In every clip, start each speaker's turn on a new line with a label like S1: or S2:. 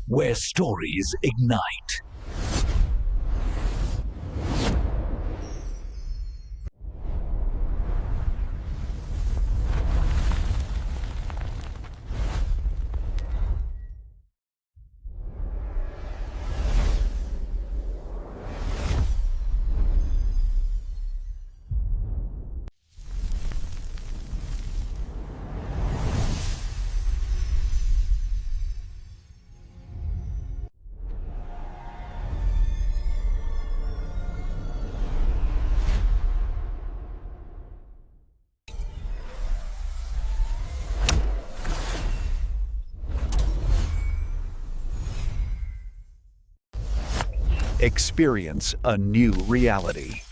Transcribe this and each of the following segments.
S1: where stories ignite. Experience a new reality.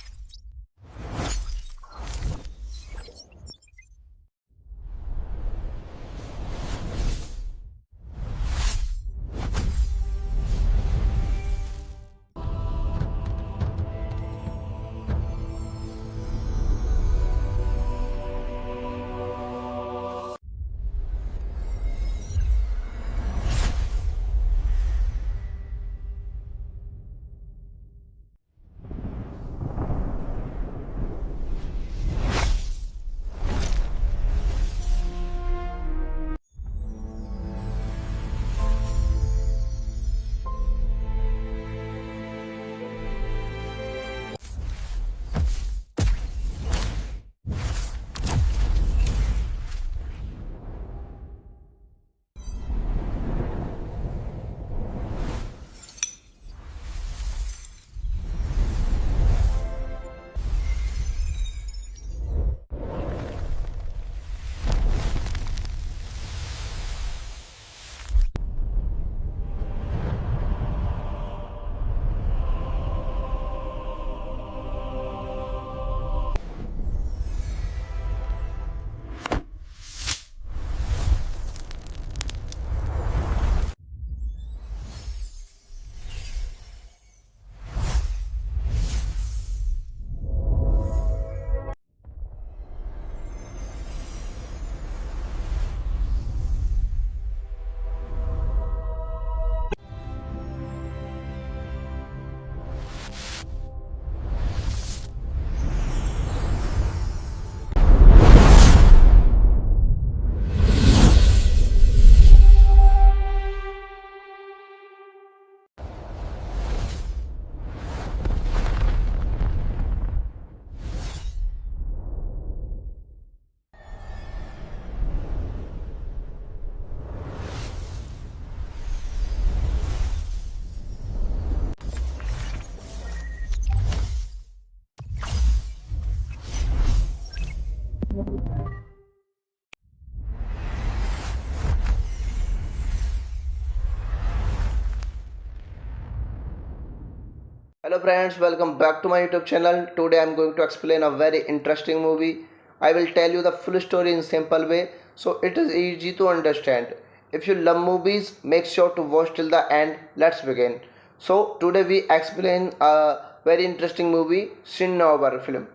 S2: Hello friends, welcome back to my YouTube channel. Today I am going to explain a very interesting movie. I will tell you the full story in simple way so it is easy to understand. If you love movies, make sure to watch till the end. Let's begin. So today we explain a very interesting movie, Sin Nobre film.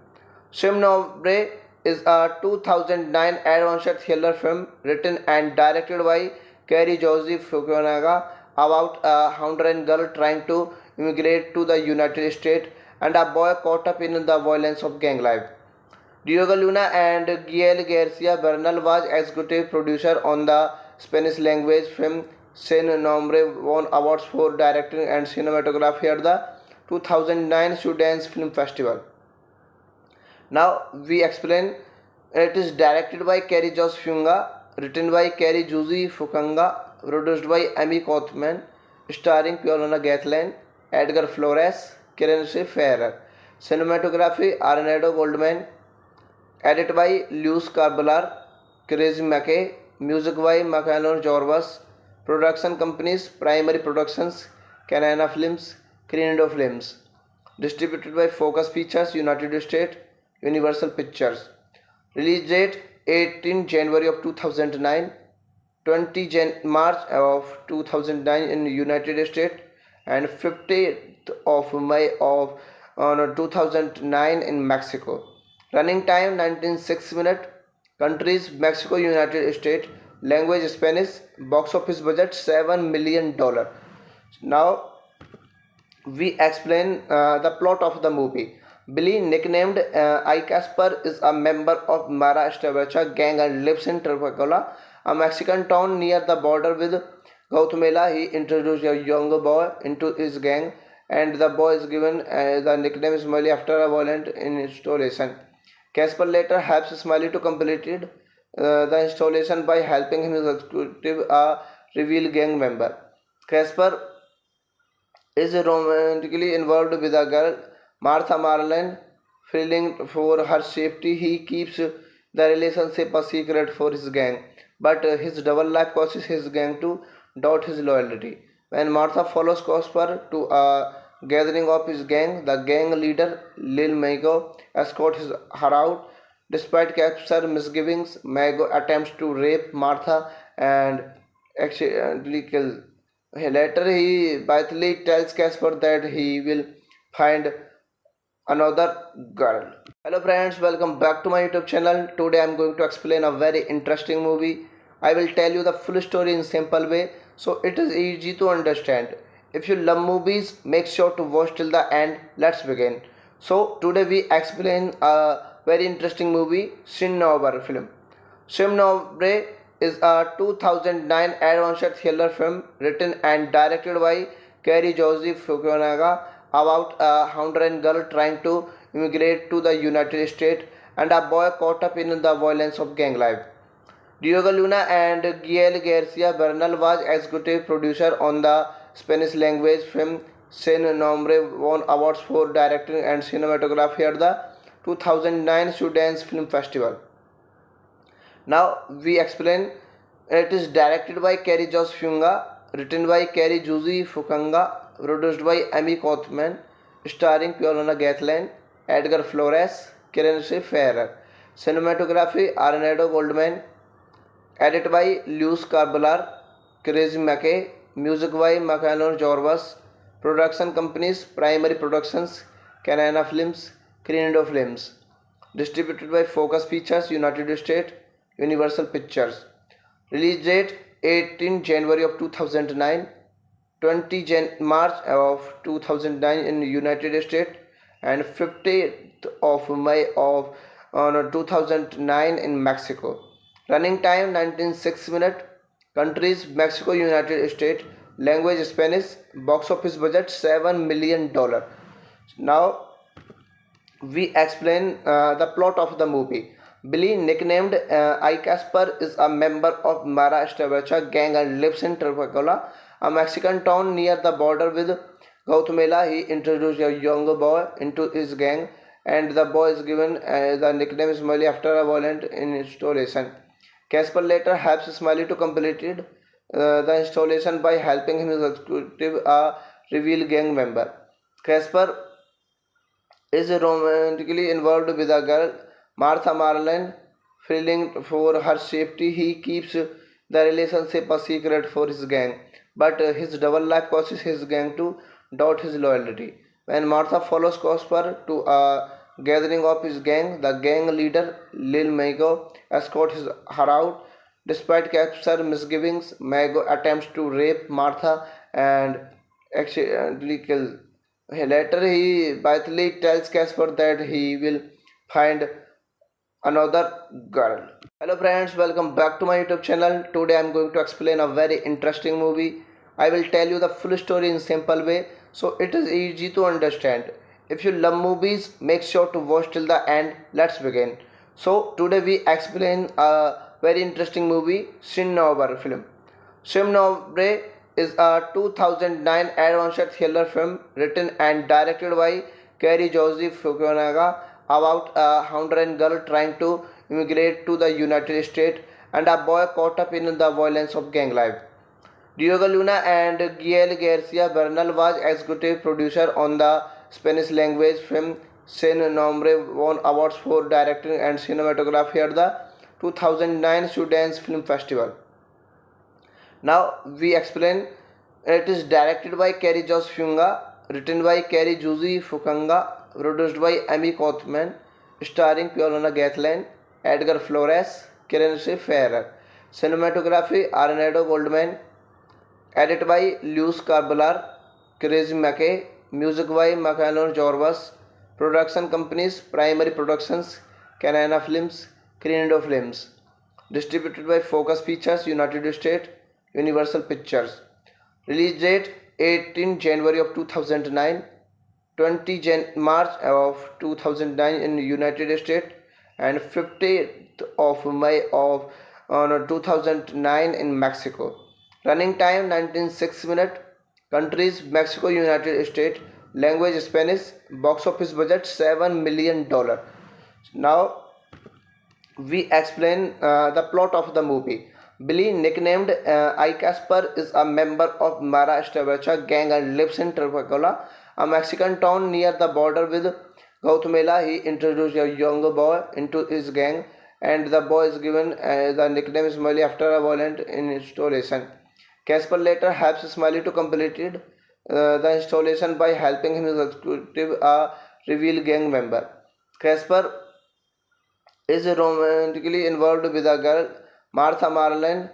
S2: Sin Nobre is a 2009 adventure thriller film written and directed by Kerry Joseph Fukunaga about a Honduran girl trying to immigrate to the United States and a boy caught up in the violence of gang life. Diego Luna and Gael Garcia Bernal was executive producer on the Spanish language film Sin Nombre, won awards for directing and cinematography at the 2009 Sundance Film Festival. Now we explain. It is directed by Kerry Joss Funga, written by Kerry Josie Fukanga, produced by Amy Kothman, starring Paulina Gatlin, Edgar Flores, Kirense Ferrer. Cinematography Arnaldo Goldman, edited by Luis Carbalar, Crazy McKay, music by Macalon Jorvas, production companies Primary Productions, Canana Films, Crindo Films, distributed by Focus Features United States, Universal Pictures. Release date 18 January of 2009, 20 March of 2009 in United States, and 15th of May of 2009 in Mexico. Running time 19.6 minutes. Countries Mexico, United States. Language Spanish. Box office budget $7 million. Now we explain the plot of the movie. Billy, nicknamed I Casper, is a member of Mara Estabecha gang and lives in Tripacola, a Mexican town near the border with Guatemala. He introduced a younger boy into his gang, and the boy is given the nickname Smiley after a violent installation. Casper later helps Smiley to complete the installation by helping him execute a reveal gang member. Casper is romantically involved with a girl, Martha Marlene. Feeling for her safety, he keeps the relationship a secret for his gang. But his double life causes his gang to doubt his loyalty. When Martha follows Cosper to a gathering of his gang, the gang leader Lil Mago escorts her out. Despite Casper's misgivings, Mago attempts to rape Martha and accidentally kills. Later, he blithely tells Casper that he will find another girl. Hello friends, welcome back to my YouTube channel. Today I am going to explain a very interesting movie. I will tell you the full story in simple way so it is easy to understand. If you love movies, make sure to watch till the end. Let's begin. So today we explain a very interesting movie, Sin Nobre film. Sin Nobre is a 2009 adventure thriller film written and directed by Kerry Joseph Fukunaga about a Honduran girl trying to immigrate to the United States and a boy caught up in the violence of gang life. Diego Luna and Gael Garcia Bernal was executive producer on the Spanish language film Sin Nombre, won awards for directing and cinematography at the 2009 Sundance Film Festival. Now we explain. It is directed by Kerry Jos Funga, written by Kerry Juzi Fukanga, produced by Amy Kothman, starring Piolona Gathland, Edgar Flores, Karen Ferrer. Cinematography Arnado Goldman, edited by Luis Carbalar, Crazy McKay, music by Macanor Jorvas, production companies Primary Productions, Canana Films, Crindo Films, distributed by Focus Features, United States, Universal Pictures. Release date 18 January of 2009, 20 March of 2009 in United States, and 15th of May of 2009 in Mexico. Running time 196 minutes. Countries Mexico, United States. Language Spanish. Box office budget $7 million. Now we explain the plot of the movie. Billy, nicknamed I Casper, is a member of Mara Estabecha gang and lives in Tripacola, a Mexican town near the border with Guatemala. He introduced a younger boy into his gang, and the boy is given the nickname Smiley after a violent installation. Casper later helps Smiley to complete the installation by helping him execute a reveal gang member. Casper is romantically involved with a girl, Martha Marlene. Feeling for her safety, he keeps the relationship a secret for his gang. But his double life causes his gang to doubt his loyalty. When Martha follows Casper to a gathering of his gang, the gang leader Lil Mago escorts her out. Despite Casper's misgivings, Mago attempts to rape Martha and accidentally kills. Later, he blithely tells Casper that he will find another girl. Hello friends, welcome back to my YouTube channel. Today I am going to explain a very interesting movie. I will tell you the full story in simple way so it is easy to understand. If you love movies, make sure to watch till the end. Let's begin. So today we explain a very interesting movie, Sin Nobre film. Sin Nobre is a 2009 adventure thriller film written and directed by Kerry Joseph Fukunaga about a Honduran girl trying to immigrate to the United States and a boy caught up in the violence of gang life. Diego Luna and Gael Garcia Bernal was executive producer on the Spanish language film Sin Nombre, won awards for directing and cinematography at the 2009 Sundance Film Festival. Now we explain. It is directed by Kerry Jos Funga, written by Kerry Juzi Fukanga, produced by Amy Kothman, starring Piolona Gathland, Edgar Flores, Karen Ferrer. Cinematography Arnado Goldman, Edit by Lewis Carballar, Crazy Mackey, music by Michael Jorvas, production companies Primary Productions, Canana Films, Crindo Films, distributed by Focus Features, United States, Universal Pictures. Release date 18 January of 2009, 20 March of 2009 in United States, and 15th of May of 2009 in Mexico. Running time 196 minutes. Countries Mexico, United States. Language Spanish. Box office budget $7 million. Now we explain the plot of the movie. Billy, nicknamed I Casper, is a member of Mara Estabecha gang and lives in Tripacola, a Mexican town near the border with Guatemala. He introduced a young boy into his gang, and the boy is given the nickname Smiley after a violent installation. Casper later helps Smiley to complete the installation by helping him execute a reveal gang member. Casper is romantically involved with a girl, Martha Marlene.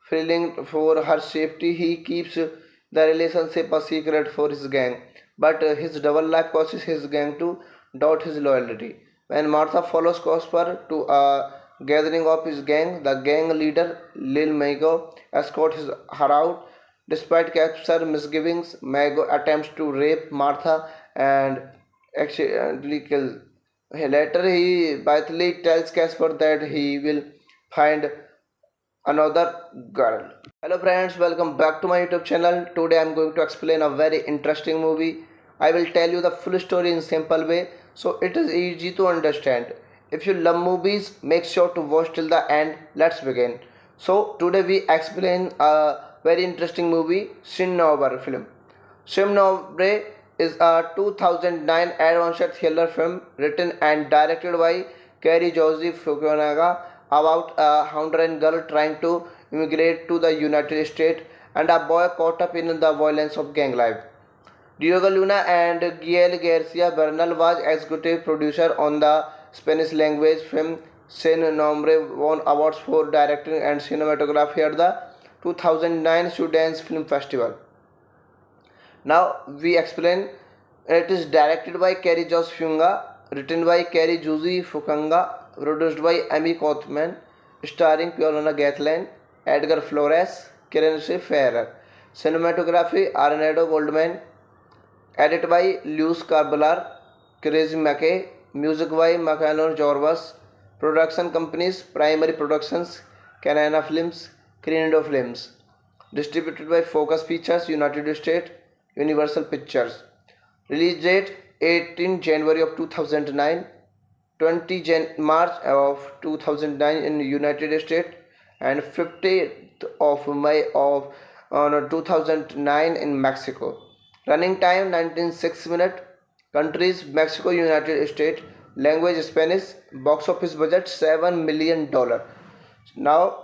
S2: Feeling for her safety, he keeps the relationship a secret for his gang. But his double life causes his gang to doubt his loyalty. When Martha follows Casper to a gathering of his gang, the gang leader Lil Mago escorts her out. Despite Casper's misgivings, Mago attempts to rape Martha and accidentally kills. Later, he bitterly tells Casper that he will find another girl. Hello friends, welcome back to my YouTube channel. Today I am going to explain a very interesting movie. I will tell you the full story in simple way so it is easy to understand. If you love movies, make sure to watch till the end. Let's begin. So today we explain a very interesting movie, Sin Nobre film. Sin Nobre is a 2009 adventure thriller film written and directed by Kerry Joseph Fukunaga about a Honduran girl trying to immigrate to the United States and a boy caught up in the violence of gang life. Diego Luna and Gael Garcia Bernal was executive producer on the Spanish language film. Sin Nombre won awards for directing and cinematography at the 2009 Sundance Film Festival. Now we explain. It is directed by Kerry Joss Funga, written by Kerry Josie Fukanga, produced by Amy Kothman, starring Paulina Gatlin, Edgar Flores, Karen Ferrer. Cinematography Arnaldo Goldman. Edit by Lewis Carballar, Crazy Mackey, music by Michael Jorvas, production companies Primary Productions, Canana Films, Crindo Films, distributed by Focus Features, United States, Universal Pictures. Release date 18 January of 2009, 20 March of 2009 in United States, and 15th of May of 2009 in Mexico. Running time 196 minutes. Countries Mexico, United States. Language Spanish. Box office budget $7 million. Now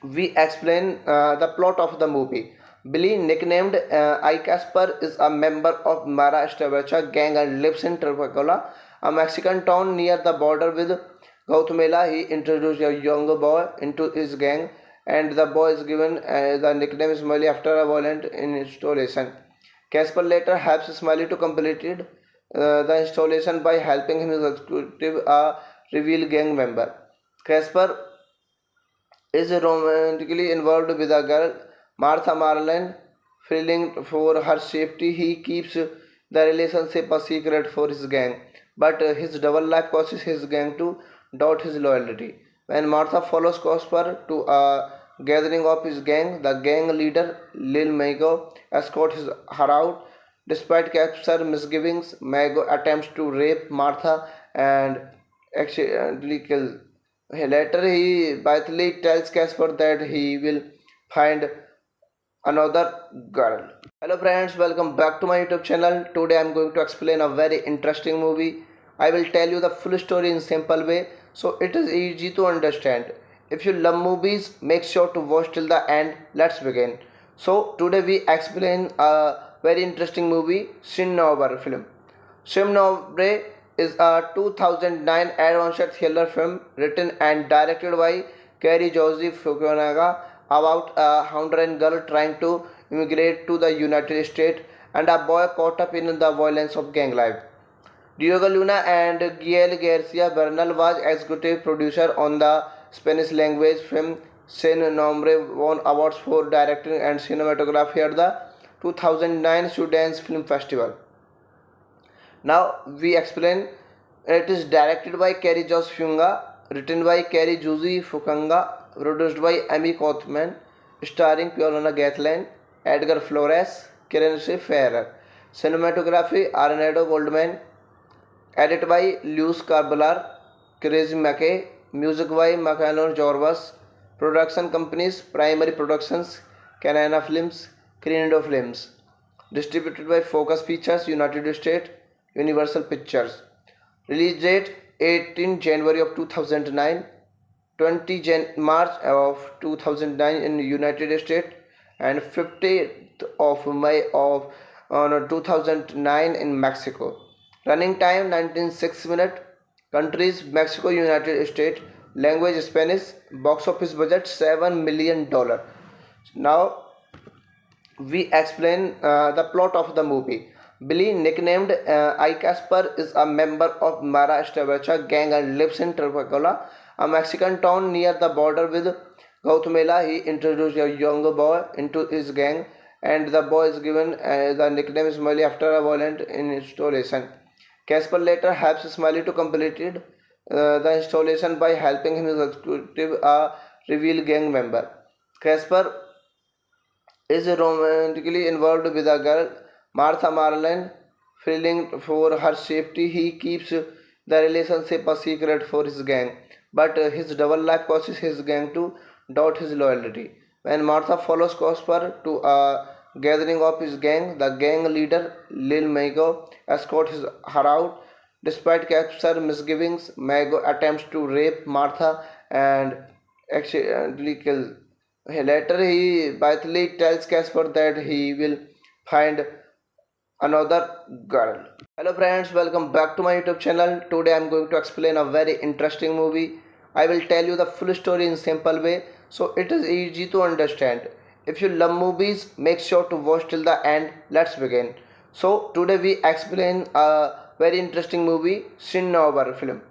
S2: we explain the plot of the movie. Billy, nicknamed I Casper, is a member of Mara Estabecha gang and lives in Tripacola, a Mexican town near the border with Guatemala. He introduced a young boy into his gang, and the boy is given the nickname Smiley after a violent installation. Casper later helps Smiley to complete the installation by helping him execute a reveal gang member. Casper is romantically involved with a girl, Martha Marlene. Feeling for her safety, he keeps the relationship a secret for his gang. But his double life causes his gang to doubt his loyalty. When Martha follows Casper to a gathering of his gang, the gang leader Lil Mago escorts her out. Despite Casper's misgivings, Mago attempts to rape Martha and accidentally kills. Later, he bitterly tells Casper that he will find another girl. Hello friends, welcome back to my YouTube channel. Today I am going to explain a very interesting movie. I will tell you the full story in simple way so it is easy to understand. If you love movies, make sure to watch till the end. Let's begin. So today we explain a very interesting movie, Sin Nobre film. Sin Nobre is a 2009 adventure thriller film written and directed by Kerry Joseph Fukunaga about a Honduran girl trying to immigrate to the United States and a boy caught up in the violence of gang life. Diego Luna and Gael Garcia Bernal was executive producer on the Spanish language film Sin Nombre, won awards for directing and cinematography at the 2009 Sundance Film Festival. Now we explain. It is directed by Kerry Joss Funga, written by Kerry Juzi Fukanga, produced by Amy Kothman, starring Piolona Gathland, Edgar Flores, Karen Ferrer. Cinematography Arnado Goldman, edit by Luis Carbalar, Crazy McKay, music by Macalon Jorvas, production companies Primary Productions, Canana Films, Crindo Films, distributed by Focus Features, United States, Universal Pictures. Release date 18 January of 2009, 20 March of 2009 in United States, and 50th of May of 2009 in Mexico. Running time 196 minutes. Countries Mexico, United States. Language Spanish. Box office budget $7 million. Now we explain the plot of the movie. Billy, nicknamed I Casper, is a member of Mara Estabecha gang and lives in Tripacola, a Mexican town near the border with Guatemala. He introduced a young boy into his gang, and the boy is given the nickname Smiley after a violent installation. Casper later helps Smiley to complete the installation by helping him execute a reveal gang member. Casper is romantically involved with a girl, Martha Marlene. Feeling for her safety, he keeps the relationship a secret for his gang, but his double life causes his gang to doubt his loyalty. When Martha follows Casper to a gathering of his gang, the gang leader Lil Mago escorts her out. Despite Casper's misgivings, Mago attempts to rape Martha and accidentally kills. Later, he bitterly tells Casper that he will find another girl. Hello friends, welcome back to my YouTube channel. Today I am going to explain a very interesting movie. I will tell you the full story in simple way so it is easy to understand. If you love movies, make sure to watch till the end. Let's begin. So today we explain a very interesting movie, Sin Nobre film.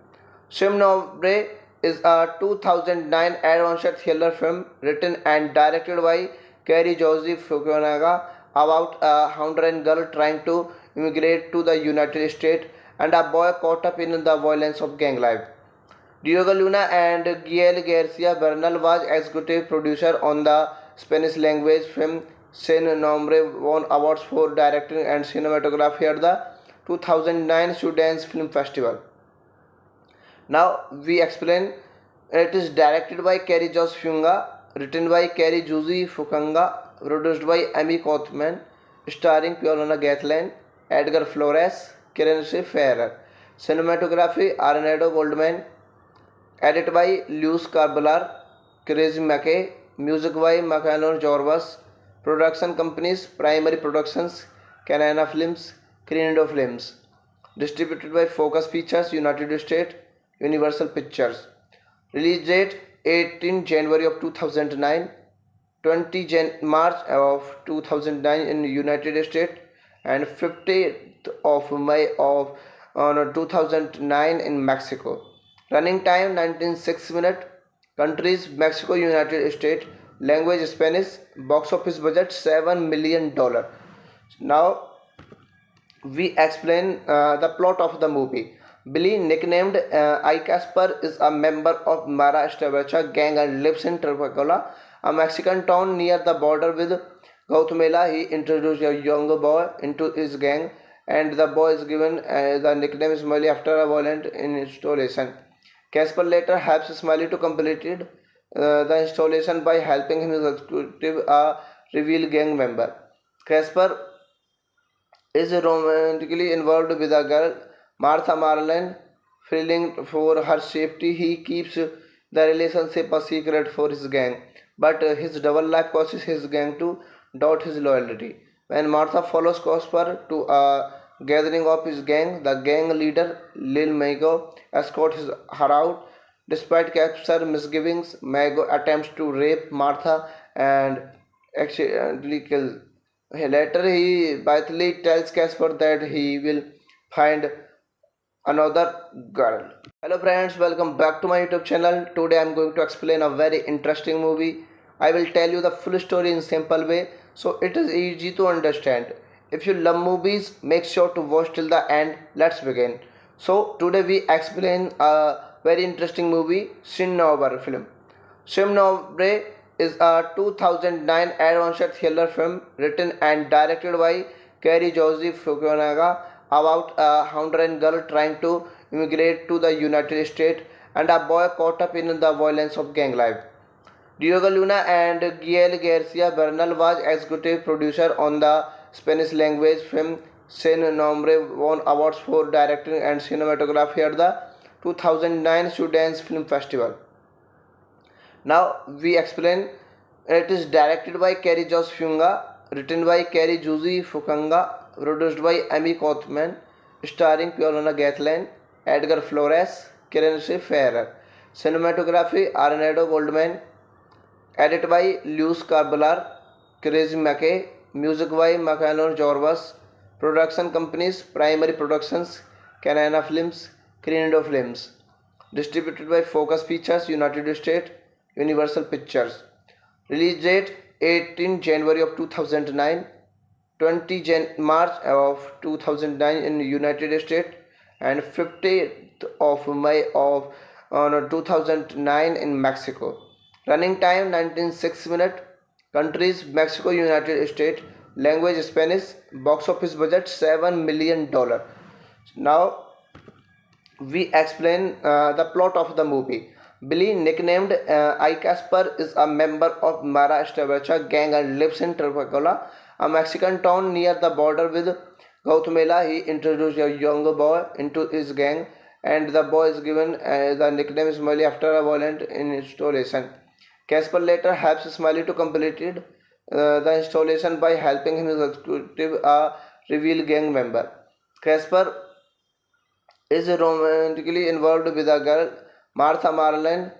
S2: Sin Nobre is a 2009 adventure thriller film written and directed by Kerry Josie Fukunaga about a Honduran girl trying to immigrate to the United States and a boy caught up in the violence of gang life. Diego Luna and Gael Garcia Bernal was executive producer on the Spanish language film Sin Nombre, won awards for directing and cinematography at the 2009 Sundance Film Festival. Now we explain. It is directed by Kerry Joss Funga, written by Kerry Juzi Fukanga, produced by Amy Kothman, starring Piolona Gathland, Edgar Flores, Karen Ferrer. Cinematography Arnado Goldman, edit by Luis Carbalar, Crazy McKay, music by Macalon Jorvas, production companies Primary Productions, Canana Films, Crindo Films, distributed by Focus Features, United States, Universal Pictures. Release date 18 January of 2009, 20 March of 2009 in United States, and 50th of May of 2009 in Mexico. Running time 196 minutes. Countries Mexico, United States. Language Spanish. Box office budget $7 million. Now we explain the plot of the movie. Billy, nicknamed I Casper, is a member of Mara Estabecha gang and lives in Tripacola, a Mexican town near the border with Guatemala. He introduced a young boy into his gang, and the boy is given the nickname Smiley after a violent installation. Casper later helps Smiley to complete the installation by helping him execute a reveal gang member. Casper is romantically involved with a girl, Martha Marlene. Feeling for her safety, he keeps the relationship a secret for his gang, but his double life causes his gang to doubt his loyalty. When Martha follows Casper to a gathering of his gang, the gang leader Lil Mago escorts her out. Despite Casper's misgivings, Mago attempts to rape Martha and accidentally kill. Later, he bitterly tells Casper that he will find another girl. Hello friends, welcome back to my YouTube channel. Today I am going to explain a very interesting movie. I will tell you the full story in simple way so it is easy to understand. If you love movies, make sure to watch till the end. Let's begin. So today we explain a very interesting movie, Sin Nobre film. Sin Nobre is a 2009 adventure thriller film written and directed by Kerry Joseph Fukunaga about a Honduran girl trying to immigrate to the United States and a boy caught up in the violence of gang life. Diego Luna and Gael Garcia Bernal was executive producer on the Spanish language film Sin Nombre, won awards for directing and cinematography at the 2009 Sundance Film Festival. Now we explain. It is directed by Kerry Joss Funga, written by Kerry Juzi Fukanga, produced by Amy Kothman, starring Paulina Gatlin, Edgar Flores, Karen Ferrer. Cinematography Arnaldo Goldman, edited by Luis Carbalar, Crazy McKay, music by Macanon Jorvas, production companies Primary Productions, Canana Films, Crindo Films, distributed by Focus Features, United States, Universal Pictures. Release date 18 January of 2009, 20 March of 2009 in United States, and 50th of May of 2009 in Mexico. Running time 19.6 minutes. Countries Mexico, United States. Language Spanish. Box office budget $7 million. Now we explain the plot of the movie. Billy, nicknamed I Casper, is a member of Mara Estabecha gang and lives in Terpacola, a Mexican town near the border with Guatemala. He introduced a young boy into his gang, and the boy is given the nickname Smiley after a violent installation. Casper later helps Smiley to complete the installation by helping him executive a reveal gang member. Casper is romantically involved with a girl, Martha Marlin.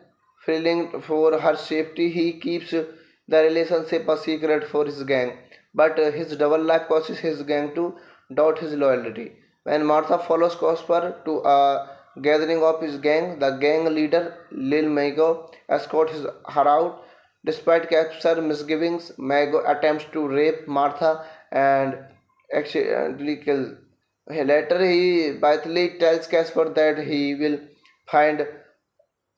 S2: Feeling for her safety, he keeps the relationship a secret for his gang, but his double life causes his gang to doubt his loyalty. When Martha follows Casper to a gathering of his gang, the gang leader Lil Mago escorts her out. Despite Casper's misgivings, Mago attempts to rape Martha and accidentally kill. Later, he bitterly tells Casper that he will find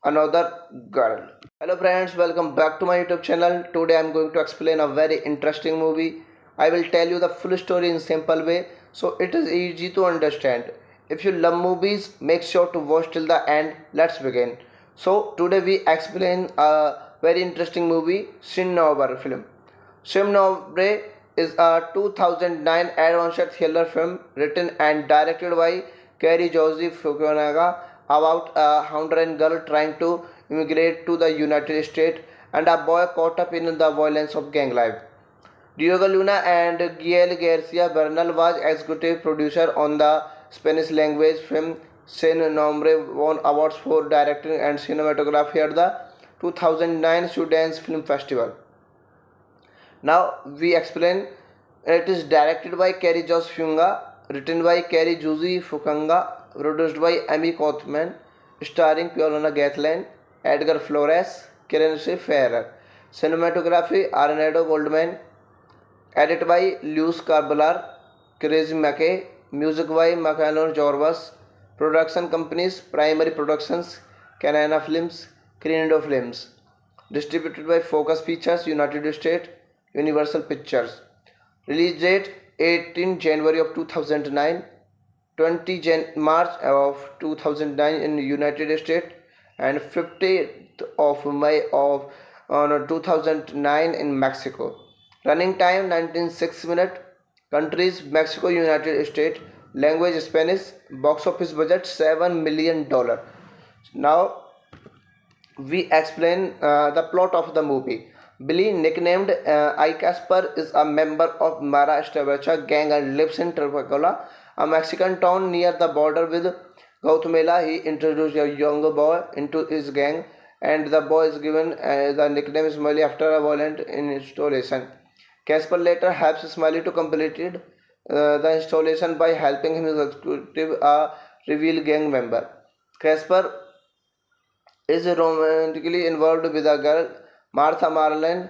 S2: another girl. Hello friends, welcome back to my YouTube channel. Today I am going to explain a very interesting movie. I will tell you the full story in simple way so it is easy to understand. If you love movies, make sure to watch till the end. Let's begin. So today we explain a very interesting movie, Sin Nobre film. Sin Nobre is a 2009 adventure thriller film written and directed by Kerry Joseph Fukunaga about a Honduran girl trying to immigrate to the United States and a boy caught up in the violence of gang life. Diego Luna and Gael Garcia Bernal was executive producer on the Spanish language film Sin Nombre, won awards for directing and cinematography at the 2009 Sundance Film Festival. Now we explain. It is directed by Kerry Joss Funga, written by Kerry Juzi Fukanga, produced by Amy Kothman, starring Paulina Gatlin, Edgar Flores, Karen Ferrer. Cinematography Arnaldo Goldman, edited by Luis Carbalar, Crazy McKay, music by Macanon Jorvas, production companies Primary Productions, Canana Films, Crindo Films, distributed by Focus Features, United States, Universal Pictures. Release date 18 January of 2009, 20 March of 2009 in United States, and 50th of May of 2009 in Mexico. Running time 19.6 minutes. Countries Mexico, United States. Language Spanish. Box office budget $7 million. Now we explain the plot of the movie. Billy, nicknamed I Casper, is a member of Mara Estabecha gang and lives in Terpacola, a Mexican town near the border with Guatemala. He introduced a young boy into his gang, and the boy is given the nickname Smiley after a violent installation. Casper later helps Smiley to complete the installation by helping him execute a reveal gang member. Casper is romantically involved with a girl, Martha Marlin.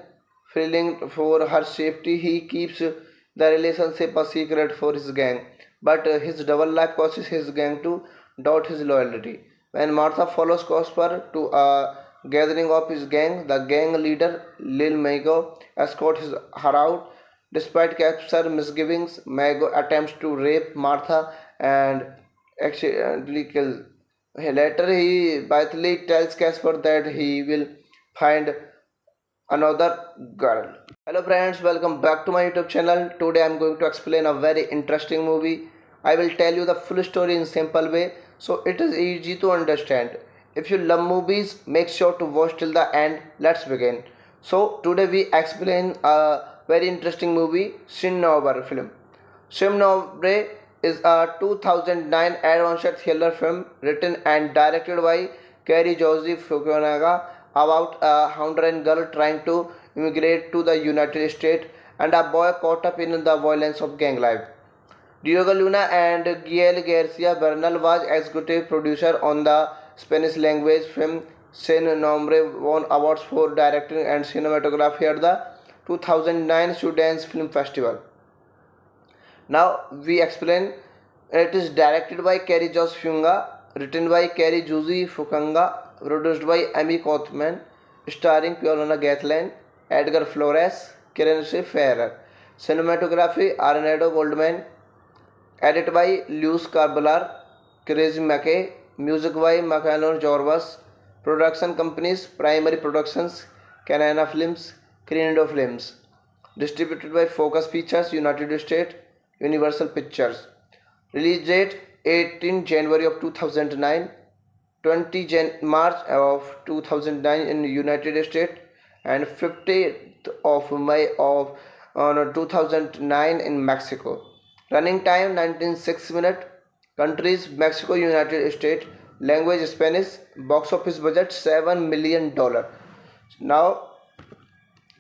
S2: Feeling for her safety, he keeps the relationship a secret for his gang. But his double life causes his gang to doubt his loyalty. When Martha follows Casper to a gathering of his gang, the gang leader Lil Mago escorts her out. Despite Casper's misgivings, Mago attempts to rape Martha and accidentally kills. Later, he blithely tells Casper that he will find another girl. Hello friends, welcome back to my YouTube channel. Today I am going to explain a very interesting movie. I will tell you the full story in simple way so it is easy to understand. If you love movies, make sure to watch till the end. Let's begin. So today we explain a very interesting movie, Shin Nobre film. Shin Nobre is a 2009 adventure thriller film written and directed by Kerry Joseph Fukunaga about a Honduran girl trying to immigrate to the United States and a boy caught up in the violence of gang life. Diego Luna and Gael Garcia Bernal was executive producer on the Spanish language film Sin Nombre, won awards for directing and cinematography at the 2009 Sundance Film Festival. Now we explain. It is directed by Kerry Joss Funga, written by Kerry Juzi Fukanga, produced by Amy Kothman, starring Paulina Gatlin, Edgar Flores, Kirense Ferrer. Cinematography Arnado Goldman, edited by Luis Carbalar, Crazy McKay, music by Macalon Jorvas, production companies Primary Productions, Canana Films, Crindo Films, distributed by Focus Pictures, United States, Universal Pictures. Release date 18 January of 2009, 20 March of 2009 in United States, and 15th of May of 2009 in Mexico. Running time 196 minutes. Countries Mexico, United States. Language Spanish. Box office budget $7 million. Now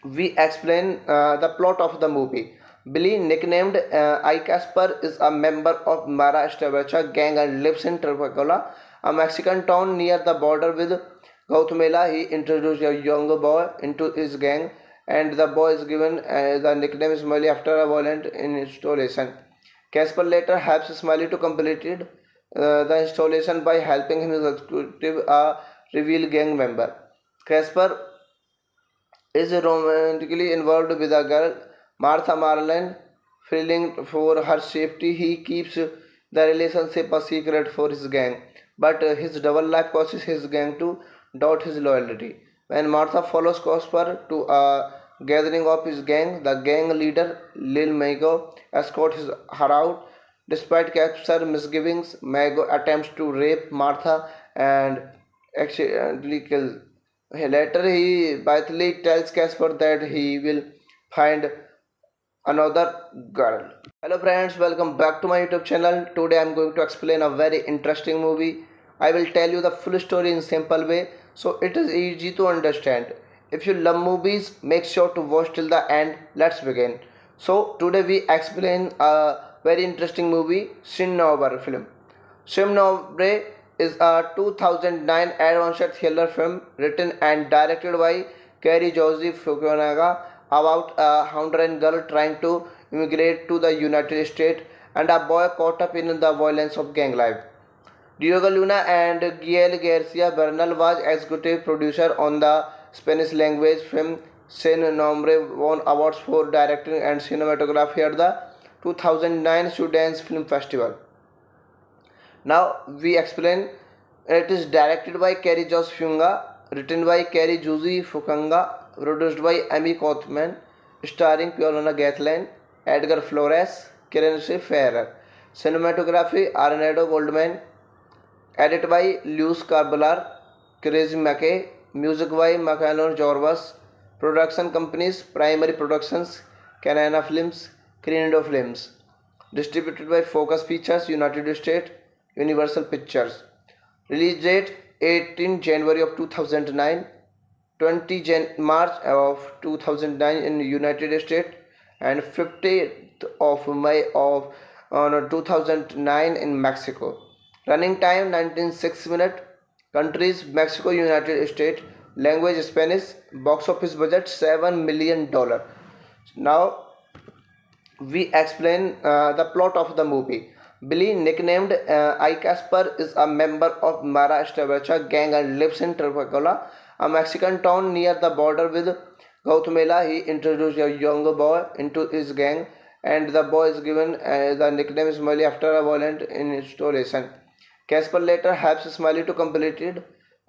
S2: we explain the plot of the movie. Billy, nicknamed I Casper, is a member of Mara Establicha gang and lives in Trapacula, a Mexican town near the border with Guatemala. He introduced a younger boy into his gang, and the boy is given the nickname Smiley after a violent installation. Casper later helps Smiley to complete the installation by helping him execute a reveal gang member. Casper is romantically involved with a girl, Martha Marlin. Feeling for her safety, he keeps the relationship a secret for his gang. But his double life causes his gang to doubt his loyalty. When Martha follows Casper to a gathering of his gang, the gang leader Lil Mago escorts her out. Despite Casper's misgivings, Mago attempts to rape Martha and accidentally kills. Later, he blithely tells Casper that he will find another girl. Hello friends, welcome back to my YouTube channel. Today I am going to explain a very interesting movie. I will tell you the full story in simple way so it is easy to understand. If you love movies, make sure to watch till the end. Let's begin. So today we explain a very interesting movie, Shin Nobre film. Shin Nobre is a 2009 adventure thriller film written and directed by Kerry Joseph Fukunaga about a Honduran girl trying to immigrate to the United States and a boy caught up in the violence of gang life. Diego Luna and Gael Garcia Bernal was executive producer on the Spanish language film Sin Nombre, won awards for directing and cinematography at the 2009 Sundance Film Festival. Now we explain. It is directed by Kerry Joss Funga, written by Kerry Juzi Fukanga, produced by Amy Kothman, starring Paulina Gatlin, Edgar Flores, Kirense Ferrer. Cinematography Arnado Goldman, edited by Luis Carbalar, Crazy McKay, music by Macalon Jorvas, production companies Primary Productions, Canana Films, Crindo Films, distributed by Focus Pictures, United States, Universal Pictures. Release date 18 January of 2009, 20 March of 2009 in United States, and 50th of May of 2009 in Mexico. Running time 196 minutes. Countries Mexico, United States. Language Spanish. Box office budget $7 million. Now we explain the plot of the movie. Billy, nicknamed I Casper, is a member of Mara Estabecha gang and lives in Tripacola, a Mexican town near the border with Guatemala. He introduced a young boy into his gang, and the boy is given the nickname Smiley after a violent installation. Casper later helps Smiley to complete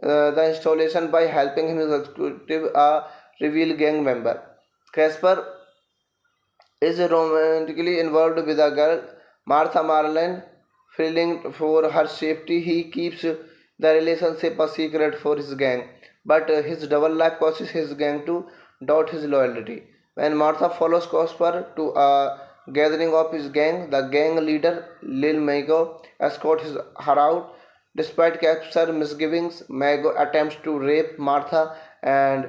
S2: the installation by helping him execute a reveal gang member. Casper is romantically involved with a girl, Martha Marlene. Feeling for her safety, he keeps the relationship a secret for his gang. But his double life causes his gang to doubt his loyalty. When Martha follows Casper to a gathering of his gang, the gang leader Lil Mago escorts her out. Despite Casper's misgivings, Mago attempts to rape Martha and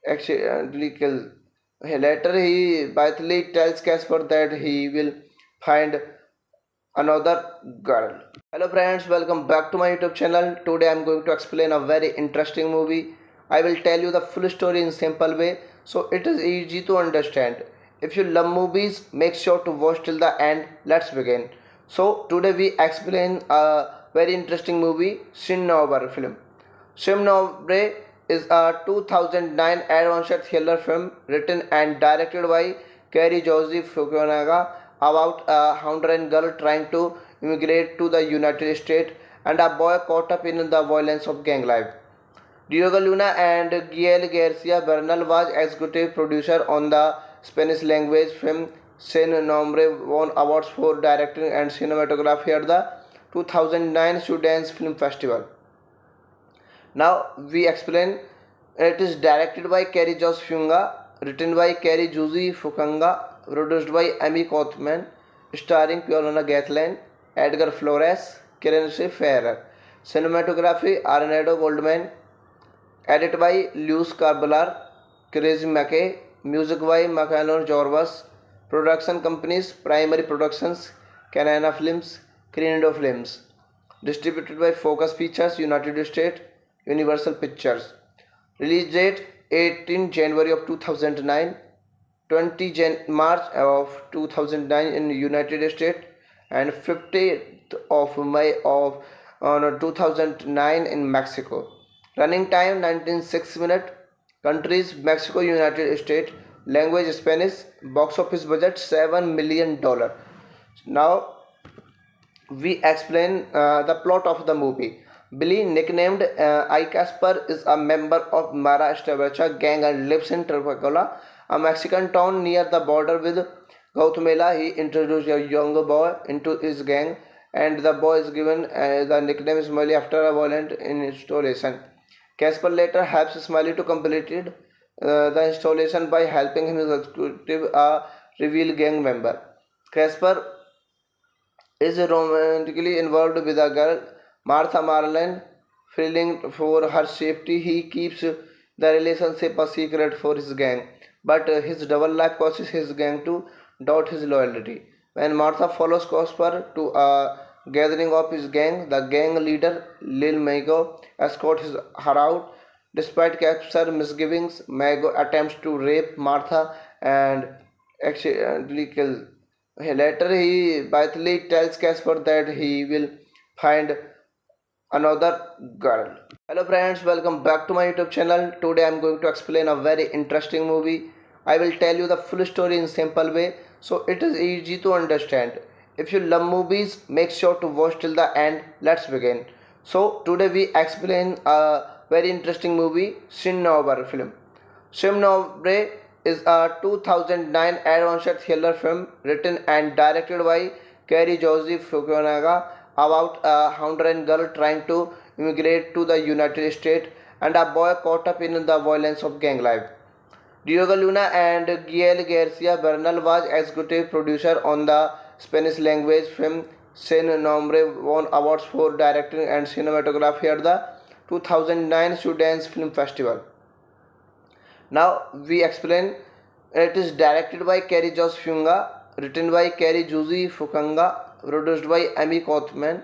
S2: accidentally kills. Later, he bitterly tells Casper that he will find another girl. Hello friends, welcome back to my YouTube channel. Today I am going to explain a very interesting movie. I will tell you the full story in simple way so it is easy to understand. If you love movies, make sure to watch till the end. Let's begin. So today we explain a very interesting movie, Sin Nobre film. Sin Nobre is a 2009 adventure thriller film written and directed by Kerry Joseph Fukunaga about a Honduran girl trying to immigrate to the United States and a boy caught up in the violence of gang life. Diego Luna and Gael Garcia Bernal was executive producer on the Spanish language film. Sin Nombre won awards for directing and cinematography at the 2009 Sundance Film Festival. Now we explain. It is directed by Kerry Jos Funga, written by Kerry Josie Fukanga, produced by Amy Kothman, starring Paulina Gatlin, Edgar Flores, Kirense Ferrer. Cinematography Arnaldo Goldman, edited by Luis Carbalar, Crazy McKay, music by Macalon Jorvas. Production companies Primary Productions, Canana Films, Crindo Films. Distributed by Focus Features, United States, Universal Pictures. Release date 18 January of 2009, 20 March of 2009 in United States, and 50th of May of 2009 in Mexico. Running time 196 minutes. Countries Mexico, United States. Language Spanish. Box office budget $7 million. Now we explain the plot of the movie. Billy, nicknamed I Casper, is a member of Mara Estabecha gang and lives in Tripacola, a Mexican town near the border with Guatemala. He introduced a young boy into his gang, and the boy is given the nickname Smiley after a violent installation. Casper later helps Smiley to complete the installation by helping him execute a reveal gang member. Casper is romantically involved with a girl, Martha Marlene. Feeling for her safety, he keeps the relationship a secret for his gang. But his double life causes his gang to doubt his loyalty. When Martha follows Casper to a gathering of his gang, the gang leader Lil Mago escorts her out. Despite Casper's misgivings, Mago attempts to rape Martha and accidentally kills. Later, he bitterly tells Casper that he will find another girl. Hello friends, welcome back to my YouTube channel. Today I am going to explain a very interesting movie. I will tell you the full story in simple way so it is easy to understand. If you love movies, make sure to watch till the end. Let's begin. So today we explain a very interesting movie, Sin Nobre film. Sin Nobre is a 2009 adventure thriller film written and directed by Kerry Joseph Fukunaga about a Honduran girl trying to immigrate to the United States and a boy caught up in the violence of gang life. Diego Luna and Gael Garcia Bernal was executive producer on the Spanish language film. Sin Nombre won awards for directing and cinematography at the 2009 Sundance Film Festival. Now we explain. It is directed by Kerry Joss Funga, written by Kerry Juzi Fukanga, produced by Amy Kothman,